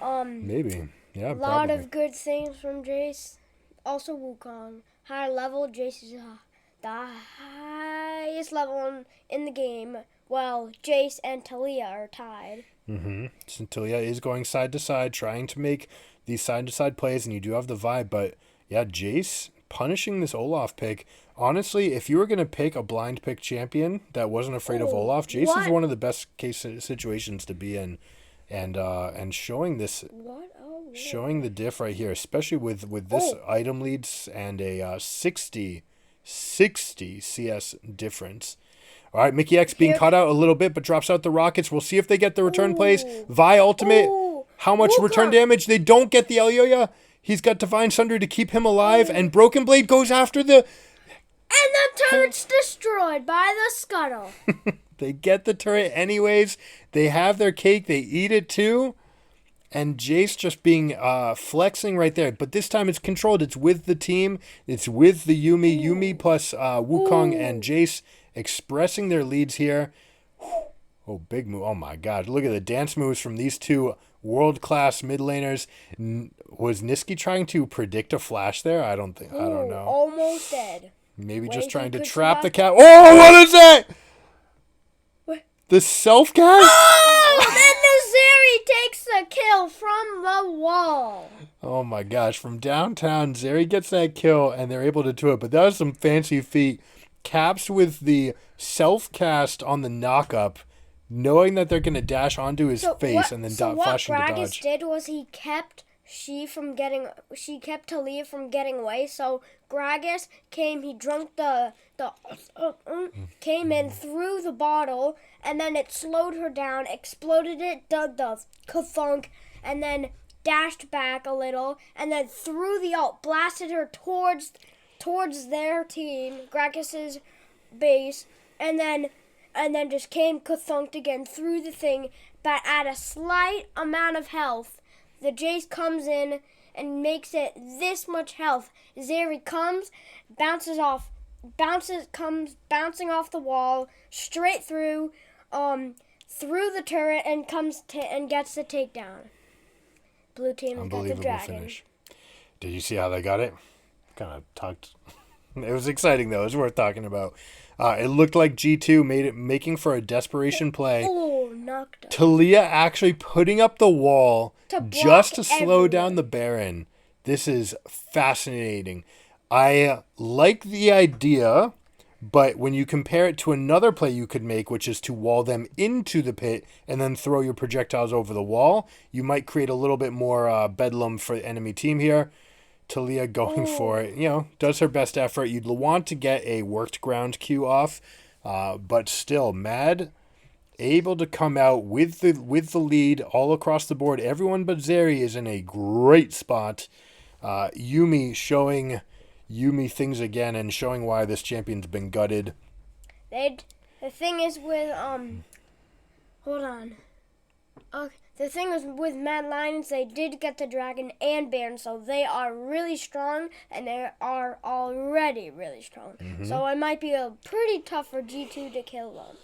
Maybe. Yeah,
A lot
probably.
of good things from Jace. Also Wukong. High level, Jace is the highest level in the game. While Jace and Talia are tied.
So Talia is going side to side, trying to make these side to side plays, and you do have the vibe. But yeah, Jace punishing this Olaf pick. Honestly, if you were going to pick a blind pick champion that wasn't afraid of Olaf, Jace is one of the best case situations to be in. And showing this, showing the diff right here, especially with this item leads and a 60 CS difference. All right, Mickey X being caught out a little bit, but drops out the rockets. We'll see if they get the return plays. Vi ultimate. How much return damage? They don't get the Elyoya. He's got Divine Sunder to keep him alive, and Broken Blade goes after the...
And the turret's destroyed by the scuttle.
They get the turret anyways. They have their cake. They eat it too. And Jace just being flexing right there. But this time it's controlled. It's with the team. It's with the Yumi. Yumi plus Wukong and Jace expressing their leads here. Oh, big move. Oh, my God. Look at the dance moves from these two world-class mid laners. Was Niski trying to predict a flash there? I don't know.
Almost dead.
Maybe
Wait,
just trying to
good
trap
shot.
the cat. Oh, what is that?
What?
The self-cast?
Oh, then the Zeri takes the kill from the wall.
Oh my gosh, from downtown, Zeri gets that kill, and they're able to do it. But that was some fancy feat. Caps with the self-cast on the knock-up, knowing that they're going to dash onto his face and then flashing to
what Gragas
dodge.
did was he kept Talia from getting away. So Gragas came, he drunk came in, threw the bottle, and then it slowed her down, exploded it, did the ka-thunk, and then dashed back a little, and then threw the ult, blasted her towards their team, Gragas's base, and then just came ka-thunked again through the thing, but at a slight amount of health. The Jace comes in and makes it this much health. Zeri comes, comes bouncing off the wall, straight through the turret, and and gets the takedown. Blue team has got the dragon.
Finish. Did you see how they got it? Kind of talked. It was exciting though. It was worth talking about. It looked like G2 making for a desperation play.
Oh, knocked up.
Talia actually putting up the wall just to slow
everyone
down the Baron. This is fascinating. I like the idea But when you compare it to another play you could make, which is to wall them into the pit and then throw your projectiles over the wall, you might create a little bit more bedlam for the enemy team here. Talia going for it, does her best effort. You'd want to get a worked ground Q off, but still, Mad able to come out with the lead all across the board. Everyone but Zeri is in a great spot. Yumi showing Yumi things again and showing why this champion's been gutted.
The thing is with hold on. Okay, the thing is with Mad Lions, they did get the dragon and Baron, so they are really strong, and they are already really strong.
Mm-hmm.
So it might be pretty tough for G2 to kill them.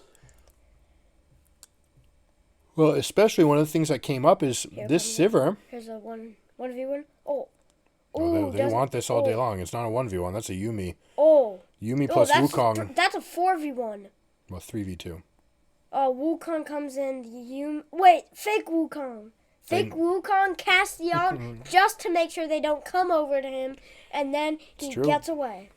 Well, especially one of the things that came up is this Sivir.
Here's a 1v1. Oh.
They want this all day long. It's not a 1v1. That's a Yumi.
Oh.
Yumi plus Wukong.
That's a 4v1.
Well, 3v2.
Wukong comes in. Wait, fake Wukong. Fake Wukong casts the ult just to make sure they don't come over to him, and then he gets away.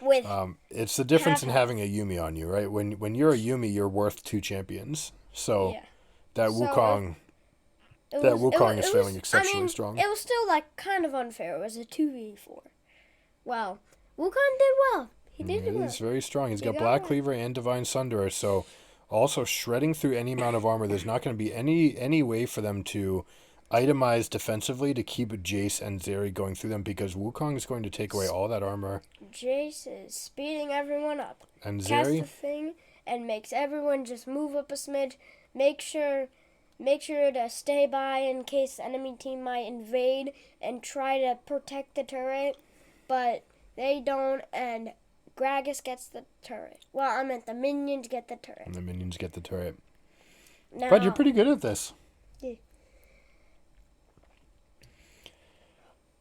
It's the difference in having a Yumi on you, right? When you're a Yumi, you're worth 2 champions. So that Wukong... Wukong is feeling exceptionally strong.
It was still kind of unfair. It was a 2v4. Well, Wukong did well. He did well.
He's very strong. He's got Black Cleaver and Divine Sunderer, so also shredding through any amount of armor. There's not going to be any way for them to itemize defensively to keep Jace and Zeri going through them, because Wukong is going to take away all that armor.
Jace is speeding everyone up.
And Zeri
casts the thing and makes everyone just move up a smidge. Make sure to stay by in case the enemy team might invade and try to protect the turret, but they don't, and Gragas gets the turret. Well, I meant the minions get the turret.
And the minions get the turret.
Now,
but you're pretty good at this.
Yeah.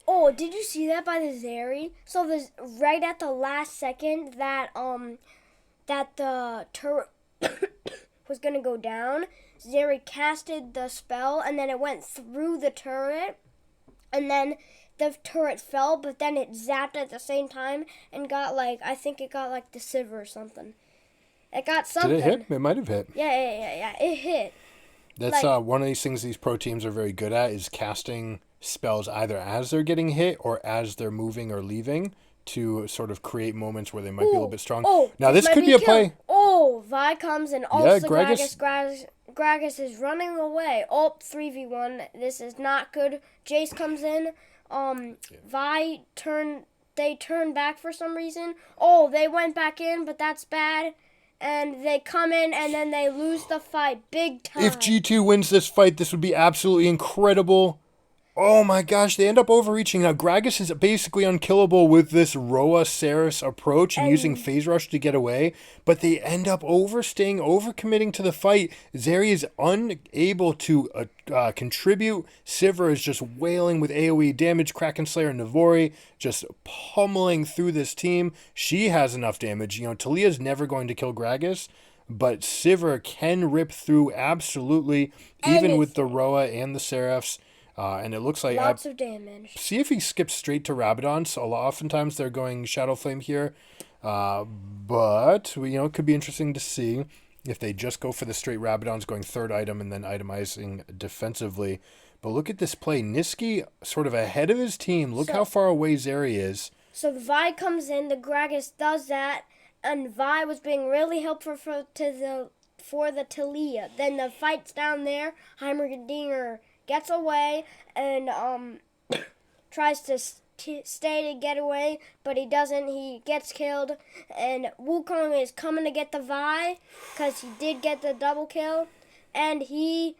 Oh, did you see that by the Zeri? So right at the last second that the turret was gonna go down, Zeri casted the spell, and then it went through the turret, and then the turret fell, but then it zapped at the same time and got I think it got the Sivir or something. It got something.
Did it hit? It might have hit.
Yeah. It hit.
That's one of these things these pro teams are very good at, is casting spells either as they're getting hit or as they're moving or leaving to sort of create moments where they might be a little bit strong. Now this could be a play.
Oh, Vi comes and also
Gragas.
Gragas is running away. Oh, 3v1. This is not good. Jace comes in. Vi they turn back for some reason. Oh, they went back in, but that's bad. And they come in, and then they lose the fight big time.
If G2 wins this fight, this would be absolutely incredible. Oh my gosh, they end up overreaching. Now, Gragas is basically unkillable with this Roa Ceres approach and using Phase Rush to get away, but they end up overcommitting to the fight. Zeri is unable to contribute. Sivir is just wailing with AoE damage. Kraken Slayer and Navori just pummeling through this team. She has enough damage. Talia's never going to kill Gragas, but Sivir can rip through absolutely, even with the Roa and the Seraphs. And it looks like
lots of damage.
See if he skips straight to Rabadon. So oftentimes they're going Shadow Flame here, but it could be interesting to see if they just go for the straight Rabadons, going third item and then itemizing defensively. But look at this play, Niski sort of ahead of his team. Look how far away Zeri is.
So the Vi comes in, the Gragas does that, and Vi was being really helpful for the Talia. Then the fight's down there. Heimerdinger gets away and tries to stay to get away, but he doesn't. He gets killed, and Wukong is coming to get the Vi because he did get the double kill, and he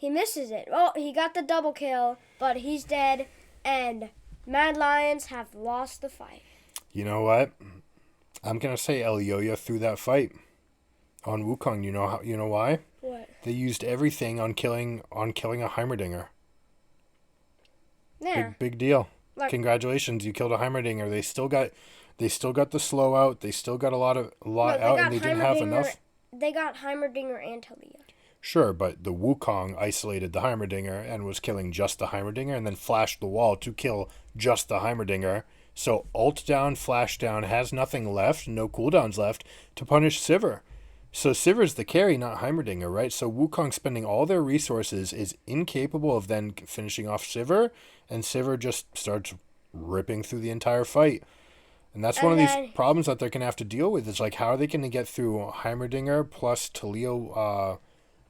misses it. Oh, he got the double kill, but he's dead, and Mad Lions have lost the fight. You know what?
I'm gonna say Elioya threw that fight on Wukong. You know why?
What?
They used everything on killing a Heimerdinger.
Yeah.
Big deal. Congratulations, you killed a Heimerdinger. They still got the slow out. They still got a lot out, and they didn't have enough.
They got Heimerdinger and Talia.
Sure, but the Wukong isolated the Heimerdinger and was killing just the Heimerdinger, and then flashed the wall to kill just the Heimerdinger. So ult down, flash down, has nothing left, no cooldowns left to punish Sivir. So Sivir's the carry, not Heimerdinger, right? So Wukong spending all their resources is incapable of then finishing off Sivir, and Sivir just starts ripping through the entire fight. And that's one of these problems that they're going to have to deal with. Is like, how are they going to get through Heimerdinger plus Taliyah,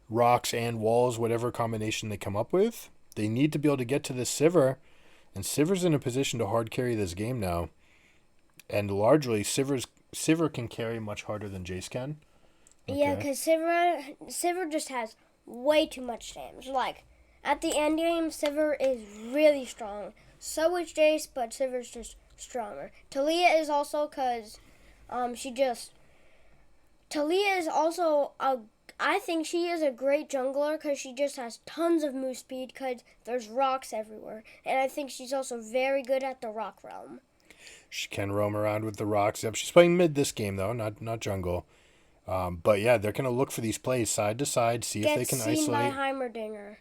rocks and walls, whatever combination they come up with? They need to be able to get to this Sivir, and Sivir's in a position to hard carry this game now. And largely, Sivir can carry much harder than Jace can. Okay.
Yeah, because Sivir just has way too much damage. Like, at the end game, Sivir is really strong. So is Jace, but Sivir's just stronger. Taliyah is also because Taliyah is also I think she is a great jungler because she just has tons of move speed because there's rocks everywhere. And I think she's also very good at the rock realm.
She can roam around with the rocks. Yep, she's playing mid this game, though, not jungle. But yeah, they're going to look for these plays side to side, see if they can isolate.
Seen by Heimerdinger.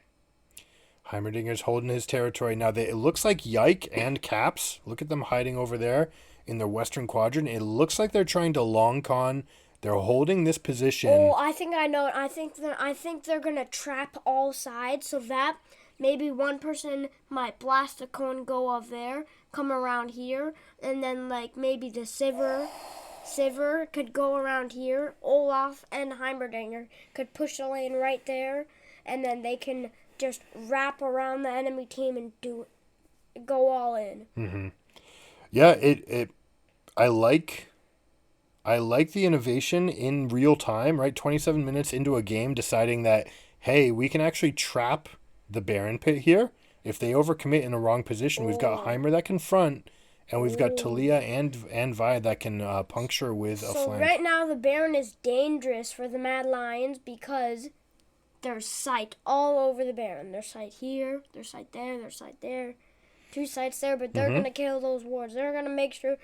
Heimerdinger's holding his territory. Now, it looks like Yike and Caps, look at them hiding over there in their western quadrant. It looks like they're trying to long con. They're holding this position.
Oh, I think I know it. I think they're going to trap all sides so that maybe one person might blast a cone, go up there, come around here, and then like maybe the Sivir could go around here. Olaf and Heimerdinger could push the lane right there, and then they can just wrap around the enemy team and go all in.
Mm-hmm. Yeah, I like the innovation in real time, right? 27 minutes into a game, deciding that, hey, we can actually trap the Baron pit here. If they overcommit in a wrong position, we've got Heimer that can front, and we've got Taliyah and Vi that can puncture with a flank.
So right now the Baron is dangerous for the Mad Lions because there's sight all over the Baron. There's sight here, there's sight there, there's sight there. 2 sights there, but they're going to kill those wards. They're going to make sure...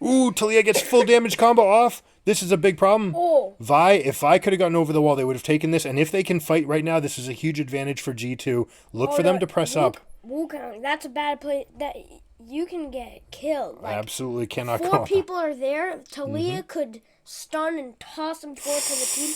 Ooh, Taliyah gets full damage combo off. This is a big problem.
Oh.
If Vi could have gotten over the wall, they would have taken this. And if they can fight right now, this is a huge advantage for G2. Look for them to press up.
Wukong, that's a bad play. That you can get killed. Like,
absolutely cannot
go. 4 people are there. Taliyah could stun and toss them forward to the team.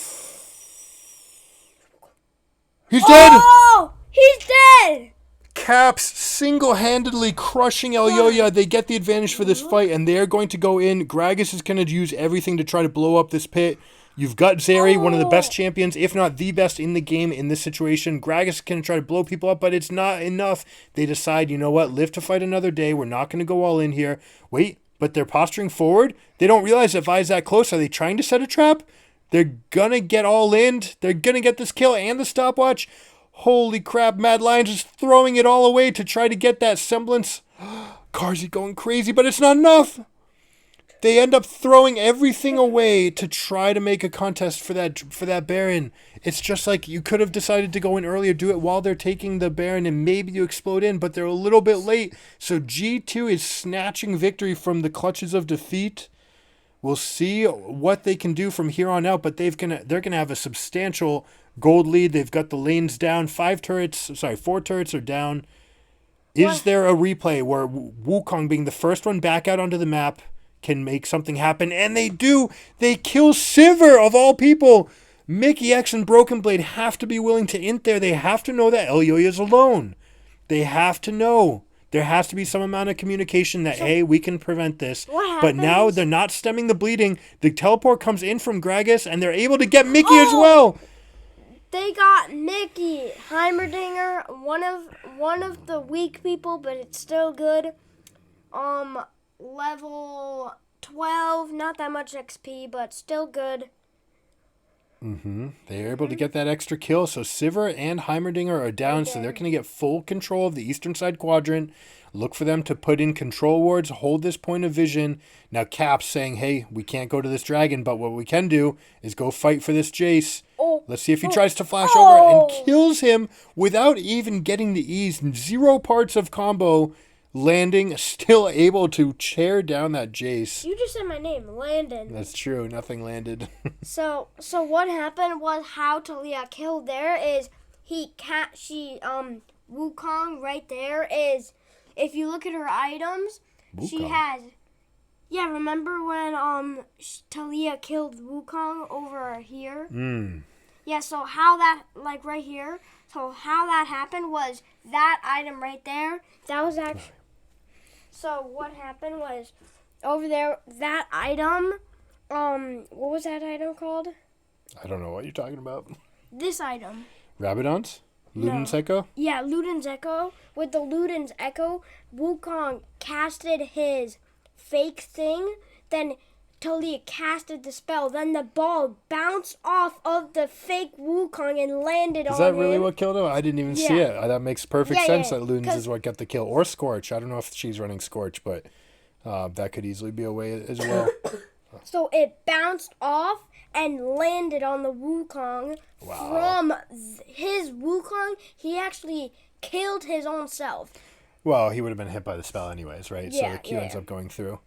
He's dead!
Oh! He's dead!
Caps single-handedly crushing Elyoya. They get the advantage for this fight, and they're going to go in. Gragas is going to use everything to try to blow up this pit. You've got Zeri, one of the best champions, if not the best in the game in this situation. Gragas can try to blow people up, but it's not enough. They decide, you know what, live to fight another day. We're not going to go all in here. Wait, but they're posturing forward. They don't realize that Vi's that close. Are they trying to set a trap? They're going to get all in. They're going to get this kill and the stopwatch. Holy crap, Mad Lions is throwing it all away to try to get that semblance. Carzzy going crazy, but it's not enough. They end up throwing everything away to try to make a contest for that Baron. It's just like you could have decided to go in earlier, do it while they're taking the Baron, and maybe you explode in, but they're a little bit late. So G2 is snatching victory from the clutches of defeat. We'll see what they can do from here on out, but they're gonna have a substantial gold lead. They've got the lanes down. 4 turrets are down. Is there a replay where Wukong, being the first one back out onto the map, can make something happen? And they do. They kill Sivir, of all people. Mickey X and Broken Blade have to be willing to int there. They have to know that Elyoya is alone. They have to know. There has to be some amount of communication that, hey, we can prevent this. But now they're not stemming the bleeding. The teleport comes in from Gragas, and they're able to get Mickey as well.
They got Mickey. Heimerdinger, one of the weak people, but it's still good. Level 12, not that much XP, but still good.
They're able to get that extra kill. So Sivir and Heimerdinger are down, so they're going to get full control of the eastern side quadrant. Look for them to put in control wards, hold this point of vision. Now Cap's saying, hey, we can't go to this dragon, but what we can do is go fight for this Jace. Let's see if he tries to flash over and kills him without even getting the ease. 0 parts of combo. Landing, still able to tear down that Jace.
You just said my name, Landon.
That's true. Nothing landed.
So what happened was how Taliyah killed there is Wukong right there is, if you look at her items, She
Wukong.
has. Yeah, remember when Talia killed Wukong over here? Yeah, so how that, like right here, so how that happened was that item right there, that was actually, so what happened was over there, that item, what was that item called?
I don't know what you're talking about.
This item.
Rabadons? Luden's
No.
Echo?
Yeah, Luden's Echo. With the Luden's Echo, Wukong casted his fake thing, then Talia casted the spell, then the ball bounced off of the fake Wukong and landed on him.
Is that really what killed him? I didn't even see it. That makes perfect
Yeah,
sense
yeah,
that Luden's
'cause-
is what got the kill. Or Scorch. I don't know if she's running Scorch, but that could easily be a way as well.
So it bounced off and landed on the Wukong.
Wow.
From his Wukong, he actually killed his own self.
Well, he would have been hit by the spell anyways, right? So
Yeah,
the Q ends
yeah.
up going through.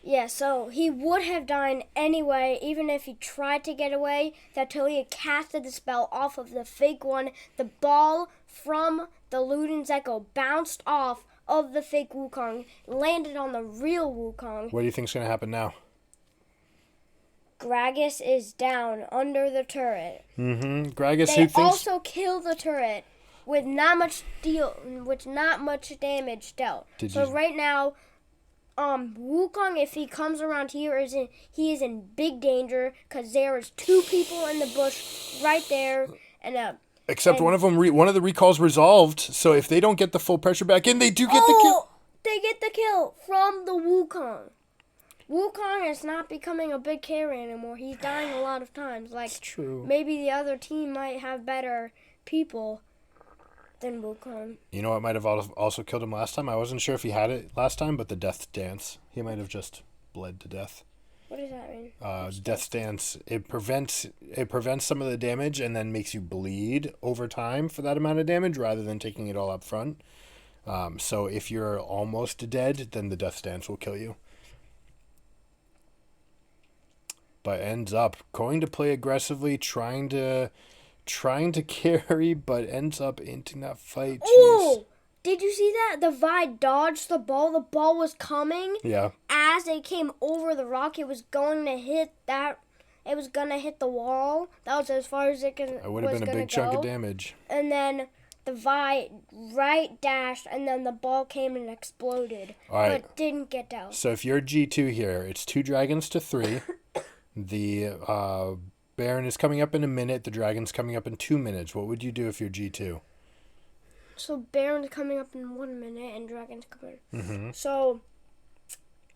Yeah, so he would have died anyway, even if he tried to get away. That Talia casted the spell off of the fake one. The ball from the Luden's Echo bounced off of the fake Wukong, landed on the real Wukong.
What do you think's going to happen now?
Gragas is down under the turret.
Gragas,
They
who thinks...
also kill the turret with not much damage dealt. So right now, Wukong, if he comes around here, he is in big danger because there is 2 people in the bush right there, and
Except one of them, one of the recalls resolved. So if they don't get the full pressure back in, they do get the kill.
They get the kill from the Wukong. Wukong is not becoming a big carry anymore. He's dying a lot of times. Like,
It's true.
maybe the other team might have better people than Wukong.
You know what might have also killed him last time? I wasn't sure if he had it last time, but the Death Dance. He might have just bled to death.
What does that mean?
Death Dance. It prevents some of the damage and then makes you bleed over time for that amount of damage rather than taking it all up front. So if you're almost dead, then the Death Dance will kill you. But ends up going to play aggressively, trying to carry, but ends up into that fight. Jeez.
Oh! Did you see that? The Vi dodged the ball. The ball was coming.
Yeah.
As it came over the rock, it was going to hit that. It was going to hit the wall. That was as far as it was going to go.
It would have been a big chunk of damage.
And then the Vi right dashed, and then the ball came and exploded.
All right.
But didn't get down.
So if you're G2 here, it's 2 dragons to 3. The Baron is coming up in a minute. The Dragon's coming up in 2 minutes. What would you do if you're G2?
So Baron's coming up in 1 minute, and Dragon's coming.
Mm-hmm.
So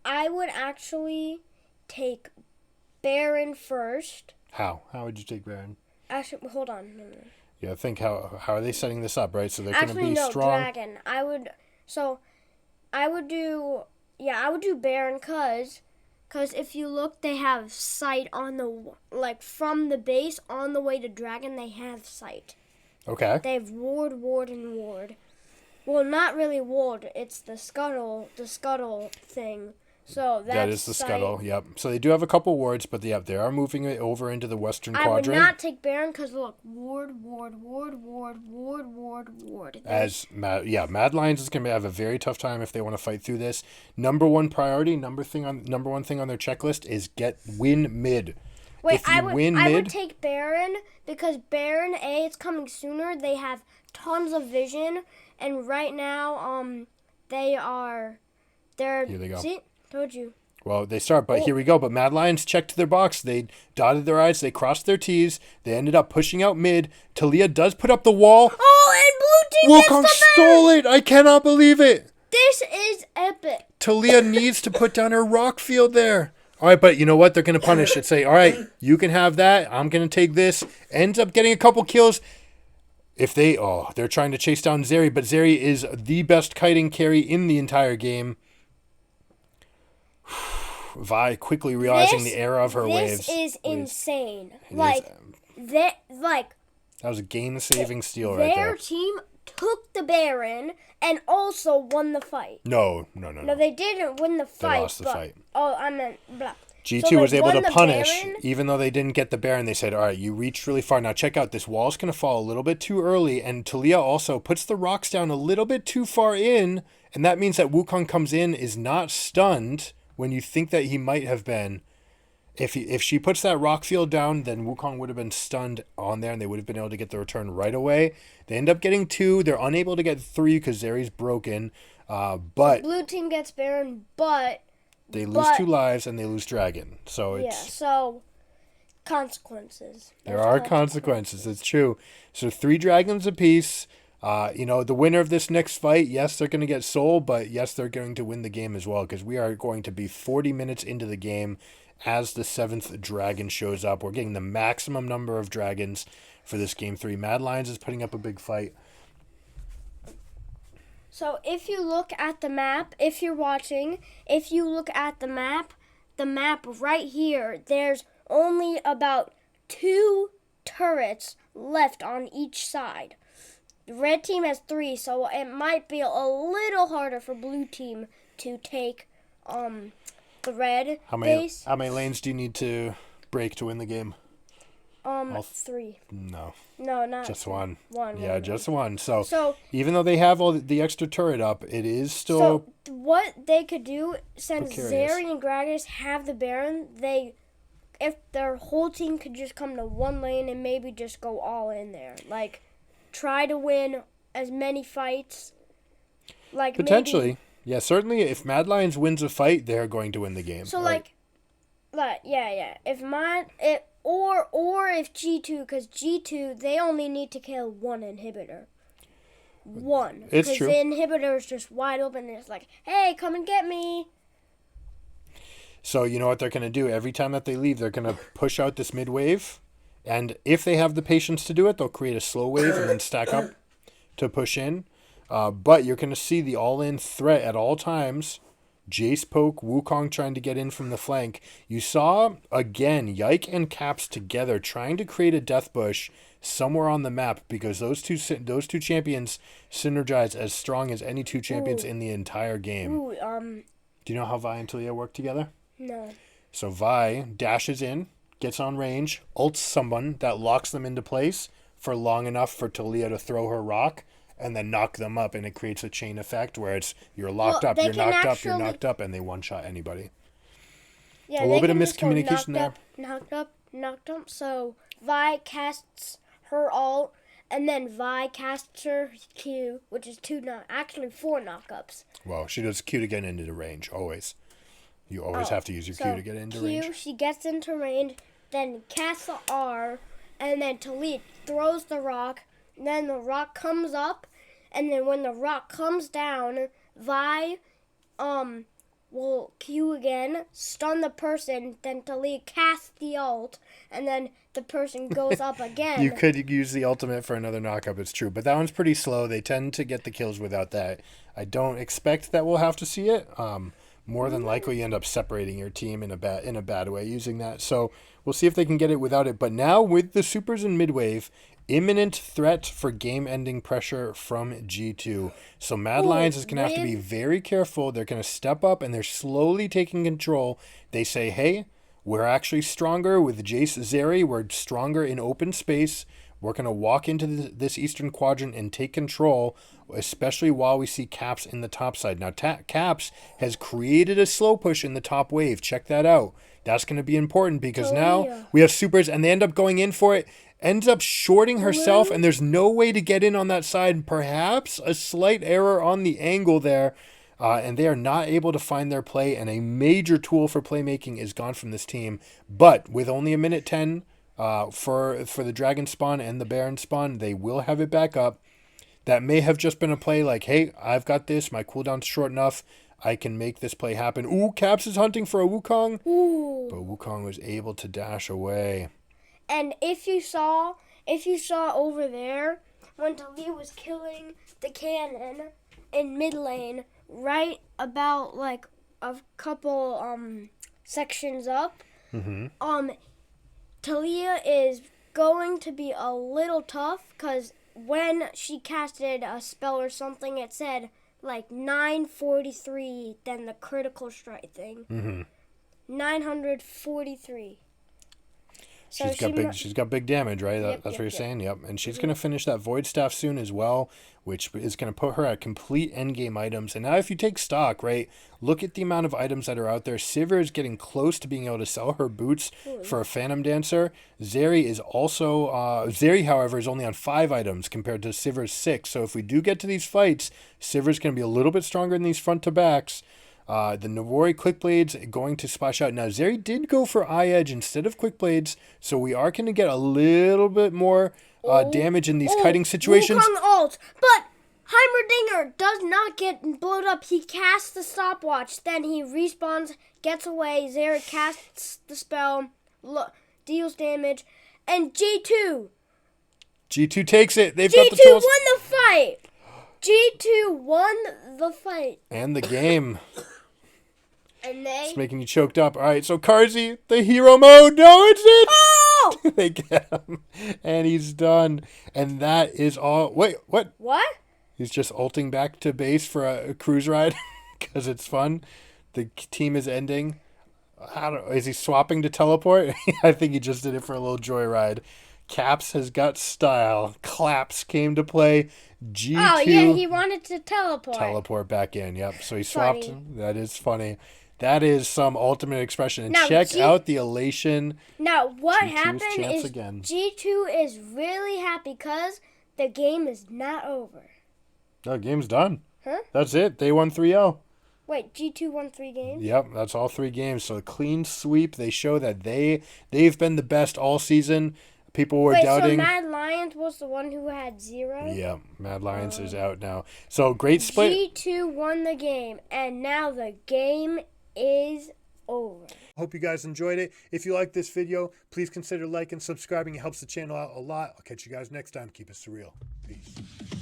I would actually take Baron first.
How? How would you take Baron?
Actually, hold on. No.
Yeah, think how are they setting this up, right? So they're going to
Actually,
be
no,
strong.
Dragon. I would do Baron because if you look, they have sight on the, like, from the base on the way to Dragon, they have sight.
Okay.
They have ward, and ward. Well, not really ward. It's the scuttle thing. So
That is the
sight.
scuttle, yep. So they do have a couple wards, but yep, they are moving it over into the western
I
quadrant.
would not take Baron because look, ward.
Mad Lions is going to have a very tough time if they want to fight through this. Number one priority, number one thing on their checklist is win mid.
Wait,
If you win
I
mid-
would take Baron because Baron, it's coming sooner. They have tons of vision, and right now, they're.
Here they go.
See, told you.
Well, they start, but here we go. But Mad Lions checked their box. They dotted their I's. They crossed their T's. They ended up pushing out mid. Talia does put up the wall.
Oh, and blue team
Wukong
gets the
stole it. I cannot believe it.
This is epic.
Talia needs to put down her rock field there. All right, but you know what? They're going to punish it. Say, all right, you can have that. I'm going to take this. Ends up getting a couple kills. They're trying to chase down Zeri, but Zeri is the best kiting carry in the entire game. Vi quickly realizing the error of her waves.
This is insane.
That
That
was a game-saving steal right
their
there.
team took the Baron and also won the fight.
No.
No, they didn't win the fight.
lost the fight.
Oh, I meant blah.
G2
So
was
they
able to
won the
punish,
Baron?
even though they didn't get the Baron. They said, all right, you reached really far. Now check out, this wall's going to fall a little bit too early, and Talia also puts the rocks down a little bit too far in, And that means that Wukong comes in, is not stunned when you think that he might have been. If she puts that rock field down, then Wukong would have been stunned on there, and they would have been able to get the return right away. They end up getting 2. They're unable to get 3 because Zeri's broken. But
blue team gets Baron, but
they lose 2 lives and they lose Dragon. So it's
so consequences.
There are consequences. It's true. So 3 dragons apiece. The winner of this next fight, yes, they're going to get Soul, but yes, they're going to win the game as well because we are going to be 40 minutes into the game as the 7th dragon shows up. We're getting the maximum number of dragons for this game 3. Mad Lions is putting up a big fight.
So if you look at the map, if you're watching, if you look at the map right here, there's only about 2 turrets left on each side. The red team has 3, so it might be a little harder for blue team to take the red base.
How many lanes do you need to break to win the game?
3.
No,
not
just
2.
one.
One.
Just one. So even though they have all the extra turret up, it is still.
So what they could do, since Zeri and Gragas have the Baron, if their whole team could just come to one lane and maybe just go all in there, like try to win as many fights. Like
potentially. Yeah, certainly if Mad Lions wins a fight, they're going to win the game.
So if G2, because G2, they only need to kill 1 inhibitor. 1.
It's true.
Because the inhibitor is just wide open and it's like, hey, come and get me.
So you know what they're going to do? Every time that they leave, they're going to push out this mid wave. And if they have the patience to do it, they'll create a slow wave and then stack up to push in. But you're going to see the all-in threat at all times. Jace poke, Wukong trying to get in from the flank. You saw, again, Yike and Caps together trying to create a death bush somewhere on the map because those two champions synergize as strong as any 2 champions in the entire game. Do you know how Vi and Talia work together?
No.
So Vi dashes in, gets on range, ults someone that locks them into place for long enough for Talia to throw her rock and then knock them up, and it creates a chain effect where it's you're locked up, you're knocked up, and they one-shot anybody.
Yeah,
a little bit of miscommunication there.
Knocked up. So Vi casts her ult, and then Vi casts her Q, which is 4 knockups.
Well, she does Q to get into the range, always. You always have to use your Q to get into range.
She gets into range, then casts the R, and then Talia throws the rock, and then the rock comes up, and then when the rock comes down, Vi will Q again, stun the person, then Talia casts the ult, and then the person goes up again.
You could use the ultimate for another knockup, it's true. But that one's pretty slow. They tend to get the kills without that. I don't expect that we'll have to see it. More than likely, you end up separating your team in a bad way using that. So we'll see if they can get it without it. But now with the supers in midwave, imminent threat for game-ending pressure from G2. So Mad Lions is going to have to be very careful. They're going to step up, and they're slowly taking control. They say, hey, we're actually stronger with Jace Zeri. We're stronger in open space. We're going to walk into this eastern quadrant and take control, especially while we see Caps in the top side. Now, Caps has created a slow push in the top wave. Check that out. That's going to be important because now we have supers, and they end up going in for it. Ends up shorting herself, and there's no way to get in on that side. Perhaps a slight error on the angle there, and they are not able to find their play, and a major tool for playmaking is gone from this team. But with only a minute 10 for the Dragon spawn and the Baron spawn, they will have it back up. That may have just been a play like, hey, I've got this. My cooldown's short enough. I can make this play happen. Ooh, Caps is hunting for a Wukong.
Ooh.
But Wukong was able to dash away.
And if you saw over there, when Talia was killing the cannon in mid lane, right about like a couple sections up, Talia is going to be a little tough because when she casted a spell or something, it said like 943, then the critical strike thing. 943. So
She's got big damage, right?
Yep,
That's what you're
yep.
saying. Yep. And she's gonna finish that Void Staff soon as well, which is gonna put her at complete endgame items. And now, if you take stock, right, look at the amount of items that are out there. Sivir is getting close to being able to sell her boots for a Phantom Dancer. Zeri is also Zeri, however, is only on 5 items compared to Sivir's 6. So if we do get to these fights, Sivir's gonna be a little bit stronger in these front to backs. The Navori Quick Blades going to splash out. Now, Zeri did go for Eye Edge instead of Quick Blades, so we are going to get a little bit more damage in these kiting situations.
Wukong ult, but Heimerdinger does not get blowed up. He casts the stopwatch, then he respawns, gets away. Zeri casts the spell, deals damage, and G2
takes it. They've got the
G2
tools.
won the fight. G2 won the fight.
And the game.
And they...
It's making you choked up. All right, so Karzi, the hero mode. No, it's it.
Oh!
They get him. And he's done. And that is all. Wait, what?
What?
He's just ulting back to base for a cruise ride because it's fun. The team is ending. I don't know. Is he swapping to teleport? I think he just did it for a little joyride. Caps has got style. Claps came to play. G2.
Oh, yeah, he wanted to teleport.
Teleport back in, yep. So he swapped.
Funny.
That is funny. That is some ultimate expression. And
Now,
check out the elation.
Now, what
G2's
happened
chance
is
again.
G2 is really happy because the game is not over.
No, game's done.
Huh?
That's it. They won 3-0.
Wait, G2 won 3 games?
Yep, that's all 3 games. So a clean sweep. They show that they've been the best all season. People were doubting.
So Mad Lions was the one who had 0?
Yeah, Mad Lions is out now. So great split.
G2 won the game, and now the game is over.
Hope you guys enjoyed it. If you like this video, please consider liking and subscribing. It helps the channel out a lot. I'll catch you guys next time. Keep it surreal. Peace.